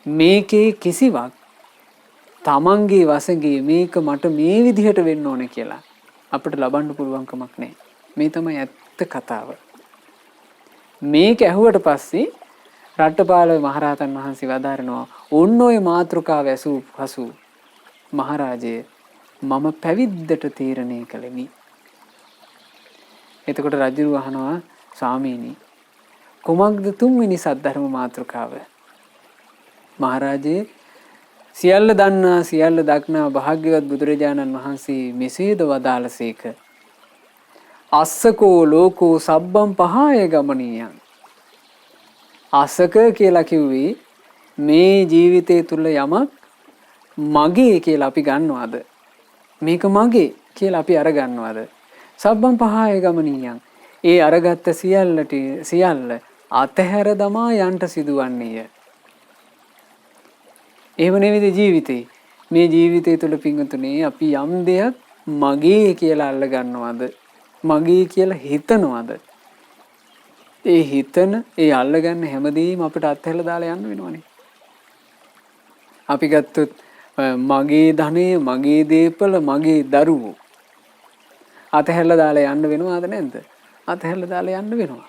මේකේ කිසිවක් තමන්ගේ වසඟේ මේක මට මේ විදිහට වෙන්න ඕන කියලා අපිට ලබන්න පුළුවන් කමක් නැහැ. මේ තමයි ඇත්ත කතාව. මේක ඇහුවට පස්සේ රට්ටපාල මහරහතන් වහන්සේ වදාරනවා ඔන්න ඔය මාතෘකාව ඇසූ පසු මහරජය මම පැවිද්දට තීරණය කළෙමි. එතකොට රජු අහනවා ස්වාමීනි කුමක්ද තුන්වෙනි සද්ධර්ම මාතෘකාව? මහරජේ සියල්ල දන්නා සියල්ල දක්නා භාග්‍යවත් බුදුරජාණන් වහන්සේ මෙසේද වදාළසේක. අස්සකෝ ලෝකෝ සබ්බම් පහය ගමනීයං. අසක කියලා කිව්වේ මේ ජීවිතය තුල යමක් මගේ කියලා අපි ගන්නවද? මේක මගේ කියලා අපි අරගන්නවද? සබ්බම් පහය ගමනීයං. ඒ අරගත්ත සියල්ල අතහැර දමා යන්ට සිදුවන්නේය. එහෙම නෙවෙයි ජීවිතේ. මේ ජීවිතය තුළ පිංගුතුනේ අපි යම් දෙයක් මගේ කියලා අල්ල ගන්නවද? මගේ කියලා හිතනවද? ඒ හිතන ඒ අල්ලගන්න හැමදේම අපිට අත්හැරලා දාලා යන්න වෙනවනේ. අපි ගත්තොත් මගේ ධනය, මගේ දේපල, මගේ දරුවෝ අත්හැරලා දාලා යන්න වෙනවද නැද්ද? අත්හැරලා දාලා යන්න වෙනවා.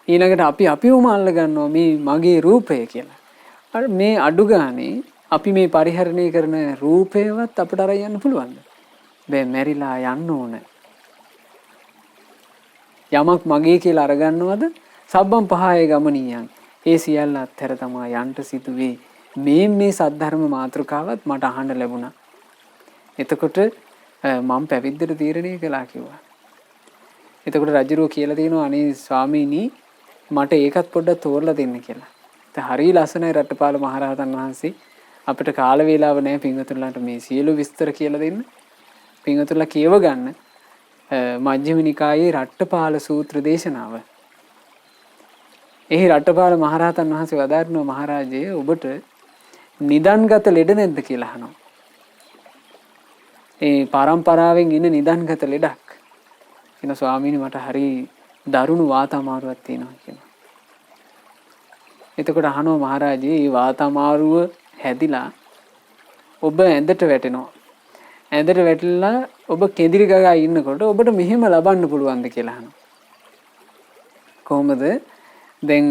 ඊළඟට අපි අපිවම අල්ල ගන්නවා මේ මගේ රූපය කියලා. අර මේ අඩු ගානේ අපි මේ පරිහරණය කරන රූපේවත් අපිට අරන් යන්න පුළුවන්ද? බෑ, මැරිලා යන්න ඕන. යමක් මගේ කියලා අරගන්නවද? සබ්බම් පහය ගමනියන්. ඒ සියල්ල අත්හැර තමයි යන්න සිදුවේ. මේ සද්ධර්ම මාතෘකාවත් මට අහන්න ලැබුණා. එතකොට මම පැවිද්දට තීරණය කළා කිව්වා. එතකොට රජුරෝ කියලා තියෙනවා අනේ ස්වාමීනි මට ඒකත් පොඩ්ඩක් තෝරලා දෙන්න කියලා. දැන් හරිය ලස්සනයි රට්ටපාල මහරහතන් වහන්සේ අපිට කාල වේලාව නැහැ පින්වතුන්ලාට මේ සියලු විස්තර කියලා දෙන්න. පින්වතුන්ලා කියව ගන්න මජ්ක්‍ධිම නිකායේ රට්ටපාල සූත්‍ර දේශනාව. එහි රට්ටපාල මහරහතන් වහන්සේ වදාරනවා මහරජේ ඔබට නිදන්ගත ලෙඩ නැද්ද කියලා අහනවා. ඒ පරම්පරාවෙන් ඉන්න නිදන්ගත ලෙඩක්. කියන ස්වාමීනි මට හරි දරුණු වාත අමාරුවක් තියෙනවා කියනවා. එතකොට අහනවා මහරජේ මේ වාත අමාරුව හැදිලා ඔබ ඇඳට වැටෙනවා. ඇඳට වැටිලා ඔබ කෙඳිරි ගගා ඉන්නකොට ඔබට මෙහෙම ලබන්න පුළුවන්ද කියලා අහනවා. කොහොමද? දැන්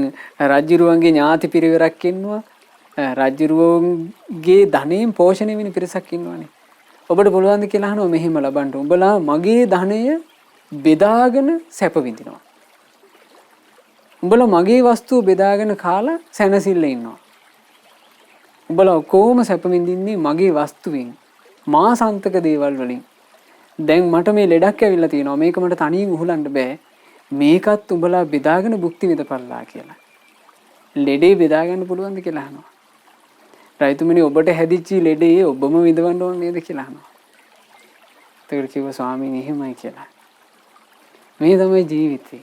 රජුරුවන්ගේ ඥාති පිරිවරක් ඉන්නවා. රජුරුවන්ගේ ධනෙන් පෝෂණය වෙන පිරිසක් ඉන්නවනේ. ඔබට පුළුවන්ද කියලා අහනවා මෙහෙම ලබන්න. උඹලා මගේ ධනය බෙදාගෙන සැප විඳිනවා. උඹලා මගේ වස්තුව බෙදාගෙන කාලා සැනසෙල්ල ඉන්නවා. උඹලා කොහොම සැප විඳින්නේ මගේ වස්තුවෙන්, මා සන්තක දේවල් වලින්. දැන් මට මේ ලෙඩක් ඇවිල්ලා තියෙනවා. මේක මට තනියෙන් උහුලන්න බෑ. මේකත් උඹලා බෙදාගෙන භුක්ති විඳපල්ලා කියලා. ලෙඩේ බෙදා ගන්න පුළුවන්ද කියලා අහනවා. රයිතුමනි ඔබට හැදිච්ච ලෙඩේ ඔබම විඳවන්න ඕන නේද කියලා අහනවා. ඒකට කිව්වා ස්වාමීනි එහෙමයි කියලා. මේ තමයි ජීවිතේ.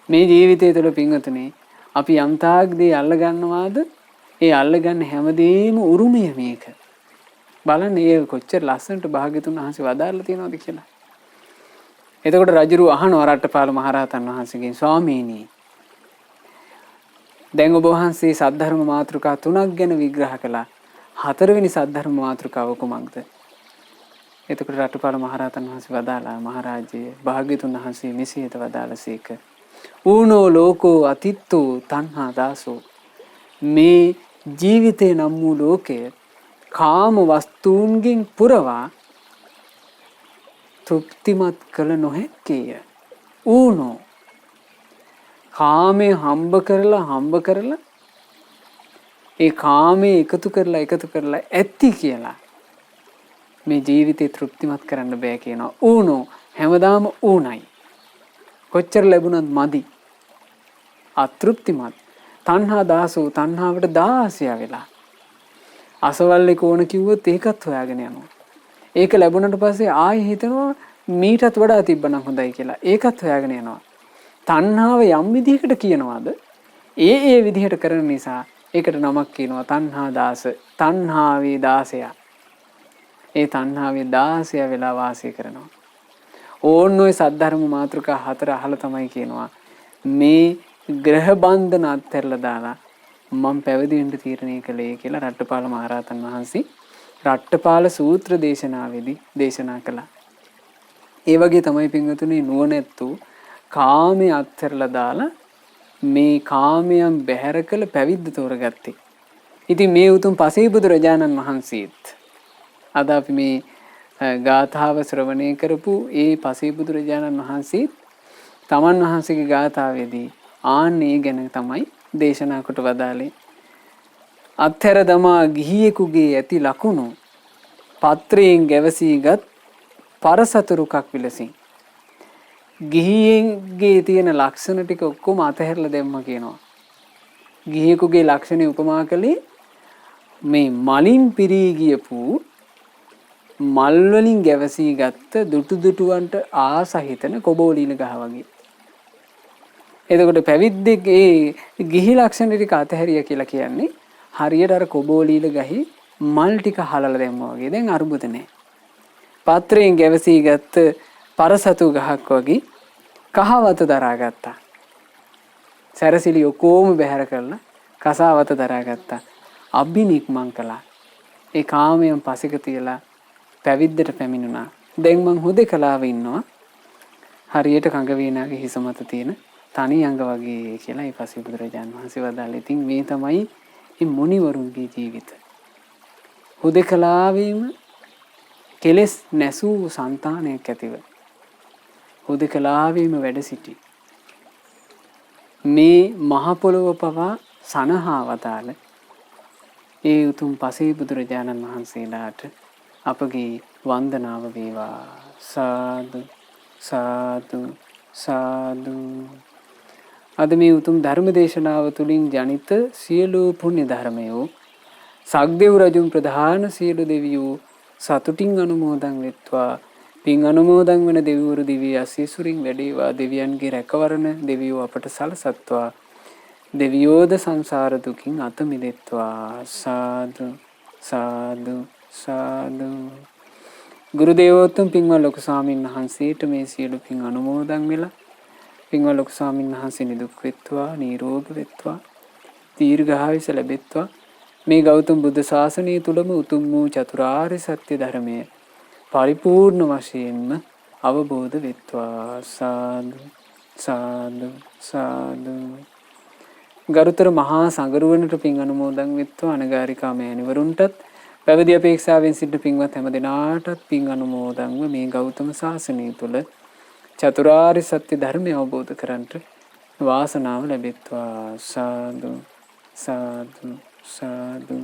මේ ජීවිතය තුළ පින්වතුනි අපි යම් තාක් දේ අල්ල ගන්නවාද? ඒ අල්ලගන්න හැමදේම උරුමය මේක. බලන්න ඒ කොච්චර ලස්සනට භාග්‍යතුන් වහන්සේ වදාarලා තියෙනවද කියලා. එතකොට රජුරු අහනවා රට්ටපාල මහරහතන් වහන්සේගෙන් ස්වාමීනි දැන් ඔබ වහන්සේ සද්ධර්ම මාතෘකා 3ක් ගැන විග්‍රහ කළා. 4 වෙනි සද්ධර්ම මාතෘකාව කුමක්ද? එතකොට රට්ටපාල මහරහතන් වහන්සේ වදාලා මහරජේ භාග්‍යතුන් වහන්සේ මෙසේද වදාළසේක. ඌනෝ ලෝකෝ අතිත්තෝ තණ්හා දාසෝ. මේ ජීවිතේ නම් වූ ලෝකය කාම වස්තුන්ගෙන් පුරවා තෘප්තිමත් කළ නොහැක්කේය. ඌනෝ කාමයේ හම්බ කරලා ඒ කාමයේ එකතු කරලා ඇති කියලා මේ ජීවිතේ තෘප්තිමත් කරන්න බෑ කියනවා. ඌනෝ හැමදාම ඌණයි. කොච්චර ලැබුණත් මදි. අතෘප්තිමත්. තණ්හා දාසෝ තණ්හාවට දාසය වෙලා. අසවල්ලේ කෝණ කිව්වොත් ඒකත් හොයාගෙන යනවා. ඒක ලැබුණට පස්සේ ආයෙ හිතනවා මීටත් වඩා තිබ්බනම් හොඳයි කියලා. ඒකත් හොයාගෙන යනවා. තණ්හාව යම් විදිහකට කියනවාද? ඒ විදිහට කරන නිසා ඒකට නමක් කියනවා තණ්හා දාස. තණ්හාවේ දාසය. ඒ තණ්හාවේ දාසය වෙලා වාසය කරනවා. ඕන්න ඔය සද්ධර්ම මාතෘකා 4 අහලා තමයි කියනවා මේ ග්‍රහ බන්ධන අත්හැරලා දාලා මම පැවිදි වෙන්න තීරණය කළේ කියලා රට්ටපාල මහරහතන් වහන්සේ රට්ටපාල සූත්‍ර දේශනාවේදී දේශනා කළා. ඒ වගේ තමයි පින්වතුනි නුවණැත්තු කාමයේ අත්හැරලා දාලා මේ කාමයන් බැහැර කළ පැවිද්ද තෝරගත්තේ. ඉතින් මේ උතුම් පසේබුදුරජාණන් වහන්සේත් අද අපි මේ ගාථාව ශ්‍රවණය කරපු ඒ පසේබුදුරජාණන් වහන්සේ තමන් වහන්සේගේ ගාථාවේදී ආන්නේ ගැන තමයි දේශනා කොට වදාළේ. අත්හැර දමා ගිහියෙකුගේ ඇති ලකුණු පත්‍රයෙන් ගැවසීගත් පරසතුරුකක් විලසින්. ගිහියෙකුගේ තියෙන ලක්ෂණ ටික ඔක්කොම අතහැරලා දැම්ම කියනවා. ගිහියෙකුගේ ලක්ෂණේ උපමා කළේ මේ මලින් පිරී ගියපු මල් වලින් ගැවසී ගත්ත දුටුවන්ට ආස හිතන කොබෝලීන ගහ වගේ. එතකොට පැවිද්දෙක් ඒ ගිහි ලක්ෂණ ටික අතහැරිය කියලා කියන්නේ හරියට අර කොබෝලීල ගහේ මල් ටික හලලා දැම්මා වගේ. දැන් අරුබුද නැහැ. පාත්‍රයෙන් ගැවසී ගත්ත පරසතු ගහක් වගේ කහවත දරාගත්තා. සැරසිලි ඔක්කොම බැහැර කරලා කසාවත දරාගත්තා. අභිනික්මන් කළා. ඒ කාමයෙන් පසෙක තියලා පැවිද්දට පැමිණුණා. දැන් මං හුදෙකලාව ඉන්නවා. හරියට කඟ වේනාගේ හිස මත තියෙන තනි අඟ වගේ කියලා ඒ පස්සේ බුදුරජාණන් වහන්සේ වදාළේ. ඉතින් මේ තමයි මේ මුනිවරුන්ගේ ජීවිත. හුදෙකලාවෙම කෙලෙස් නැසූ సంతානයක් ඇතිව හුදෙකලාවෙම වැඩ සිටි. මේ මහ පොළොව පවා සනහා වදාළ ඒ උතුම් පසේ බුදුරජාණන් වහන්සේලාට අපගේ වන්දනාව වේවා. සාදු සාදු සාදු. අද මේ උතුම් ධර්ම දේශනාව තුළින් ජනිත සියලු පුණ්‍ය ධර්මයෝ සක්දෙව් රජුන් ප්‍රධාන සියලු දෙවියෝ සතුටින් අනුමෝදන් වෙත්වා. පින් අනුමෝදන් වන දෙවිවරු දිව්‍ය ආශිසුරින් වැඩේවා. දෙවියන්ගේ රැකවරණ දෙවියෝ අපට සලසත්වා. දෙවියෝද සංසාර දුකින් අත මිදෙත්වා. සාදු සාදු සාදු. ගුරු දේවෝත්තම පින්වත් ලොකු ස්වාමීන් වහන්සේට මේ සියලු පින් අනුමෝදන් වෙලා පින්වත් ලොකු ස්වාමීන් වහන්සේ නිදුක් වෙත්වා, නිරෝගී වෙත්වා, දීර්ඝායුෂ ලැබෙත්වා. මේ ගෞතම බුද්ධ ශාසනය තුලම උතුම් වූ චතුරාර්ය සත්‍ය ධර්මය පරිපූර්ණ වශයෙන්ම අවබෝධ වෙත්වා. සාදු සාදු සාදු. ගරුතර මහා සංඝරුවනට පින් අනුමෝදන් වෙත්වා. අනගාരികා මෑණිවරුන්ටත් පැවිදි අපේක්ෂාවෙන් සිටින පින්වත් හැම දෙනාටත් පින් අනුමෝදන්ව මේ ගෞතම ශාසනය තුල චතුරාර්ය සත්‍ය ධර්මය අවබෝධ කරගන්නට වාසනාව ලැබෙත්වා. සාදු සාදු සාදු.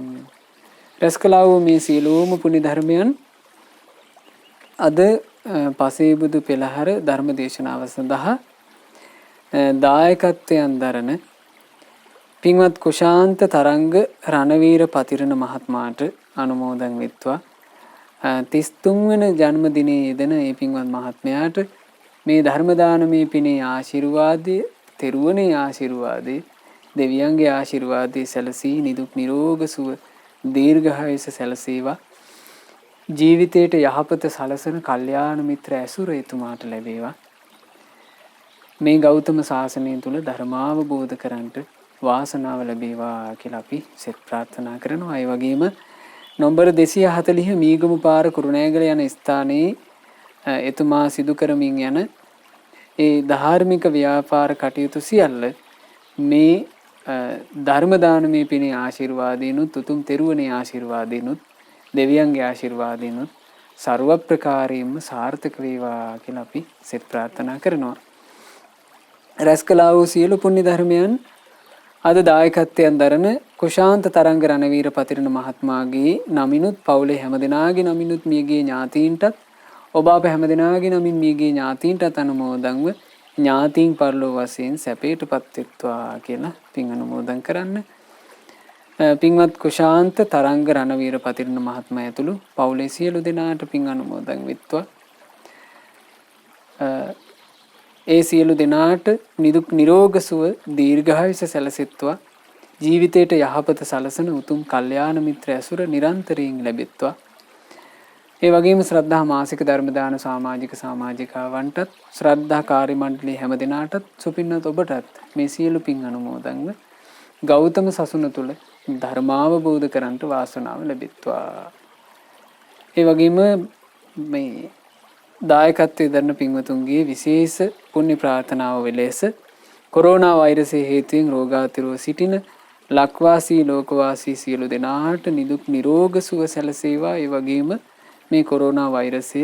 රැස්කලා වූ මේ සීලෝම පුණ්‍ය ධර්මයන් අද පසේ බුදු පෙළහර ධර්ම දේශනාව සඳහා දායකත්වයෙන් දරන පින්වත් කුශාන්ත තරංග රණවීර පතිරණ මහත්මයාට අනුමෝදන් වෙත්වා. 33 වෙනි ජන්මදිනයේ යෙදෙන මේ පින්වත් මහත්මයාට මේ ධර්ම දානමේ පිනේ ආශිර්වාදයේ, තෙරුවනේ ආශිර්වාදයේ, දෙවියන්ගේ ආශිර්වාදයේ සැලසී නිදුක් නිරෝග සුව දීර්ඝායුෂ සැලසේවා. ජීවිතයට යහපත සලසන කල්යාණ මිත්‍ර ඇසුර එතුමාට ලැබේවා. මේ ගෞතම ශාසනය තුල ධර්මාවබෝධ කරන්ට වාසනාව ලැබේවා කියලා අපි සෙත් ප්‍රාර්ථනා කරනවා. ඒ වගේම නම්බර 240 මීගමු පාර කුරුණෑගල යන ස්ථානයේ එතුමා සිදු කරමින් යන ඒ ධාර්මික ව්‍යාපාර කටයුතු සියල්ල මේ ධර්ම දානමේ පිනේ ආශිර්වාදිනුත් උතුම් තෙරුවනේ ආශිර්වාදිනුත් දෙවියන්ගේ ආශිර්වාදිනුත් ਸਰව ප්‍රකාරයෙන්ම සාර්ථක වේවා කියලා අපි සෙත් ප්‍රාර්ථනා කරනවා. රැස්කලා වූ සියලු පුණ්‍ය ධර්මයන් අද දායකත්වයෙන් දරන කුශාන්ත තරංග රණවීර පතිරණ මහත්මයාගේ නමිනුත් පවුලේ හැමදෙනාගේ නමිනුත් මියගේ ඥාතීන්ටත් ඔබ අප හැමදෙනාගේ නමින් මියගේ ඥාතීන්ටත් අනුමෝදන්ව ඥාතීන් පරලෝ වශයෙන් සැපයටපත් වෙත්වා කියලා පින් අනුමෝදන් කරන්න. පින්වත් කුශාන්ත තරංග රණවීර පතිරණ මහත්මයා ඇතුළු පවුලේ සියලු දෙනාට පින් අනුමෝදන් වෙත්වා. ඒ සියලු දෙනාට නිදුක් නිරෝග සුව දීර්ඝායුෂ සැලසෙත්වා. ජීවිතයට යහපත සලසන උතුම් කල්යාණ මිත්‍ර ඇසුර නිරන්තරයෙන් ලැබෙත්වා. ඒ වගේම ශ්‍රද්ධා මාසික ධර්ම දාන සමාජිකාවන්ටත් ශ්‍රද්ධා කාර්ය මණ්ඩලයේ හැම දෙනාටත් සුපින්වත් ඔබටත් මේ සියලු පින් අනුමෝදන්ව ගෞතම සසුන තුල ධර්මාවබෝධ කරන්ට වාසනාව ලැබෙත්වා. ඒ වගේම මේ දායකත්වයේ දරන පින්වතුන්ගේ විශේෂ පුණ්‍ය ප්‍රාර්ථනාව වෙලෙස කොරෝනා වෛරසයේ හේතුවෙන් රෝගාතුරව සිටින ලක්වාසී ලෝකවාසී සියලු දෙනාට නිදුක් නිරෝග සුව සැලසේවා. ඒ වගේම මේ කොරෝනා වෛරසය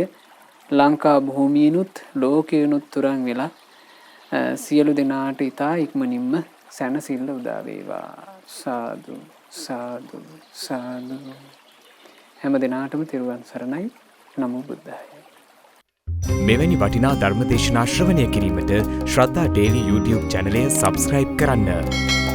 ලංකා භූමියනුත් ලෝකයනුත් තුරන් වෙලා සියලු දෙනාට ඉතා ඉක්මනින්ම සැනසෙල්ල උදා වේවා. සාදු සාදු සාදු. හැම දිනාටම තෙරුවන් සරණයි. නමෝ බුද්ධාය. මෙවැනි වටිනා ධර්මදේශනා ශ්‍රවණය කිරීමට ශ්‍රද්ධා ඩේලි YouTube චැනලය සබස්ක්‍රයිබ් කරන්න.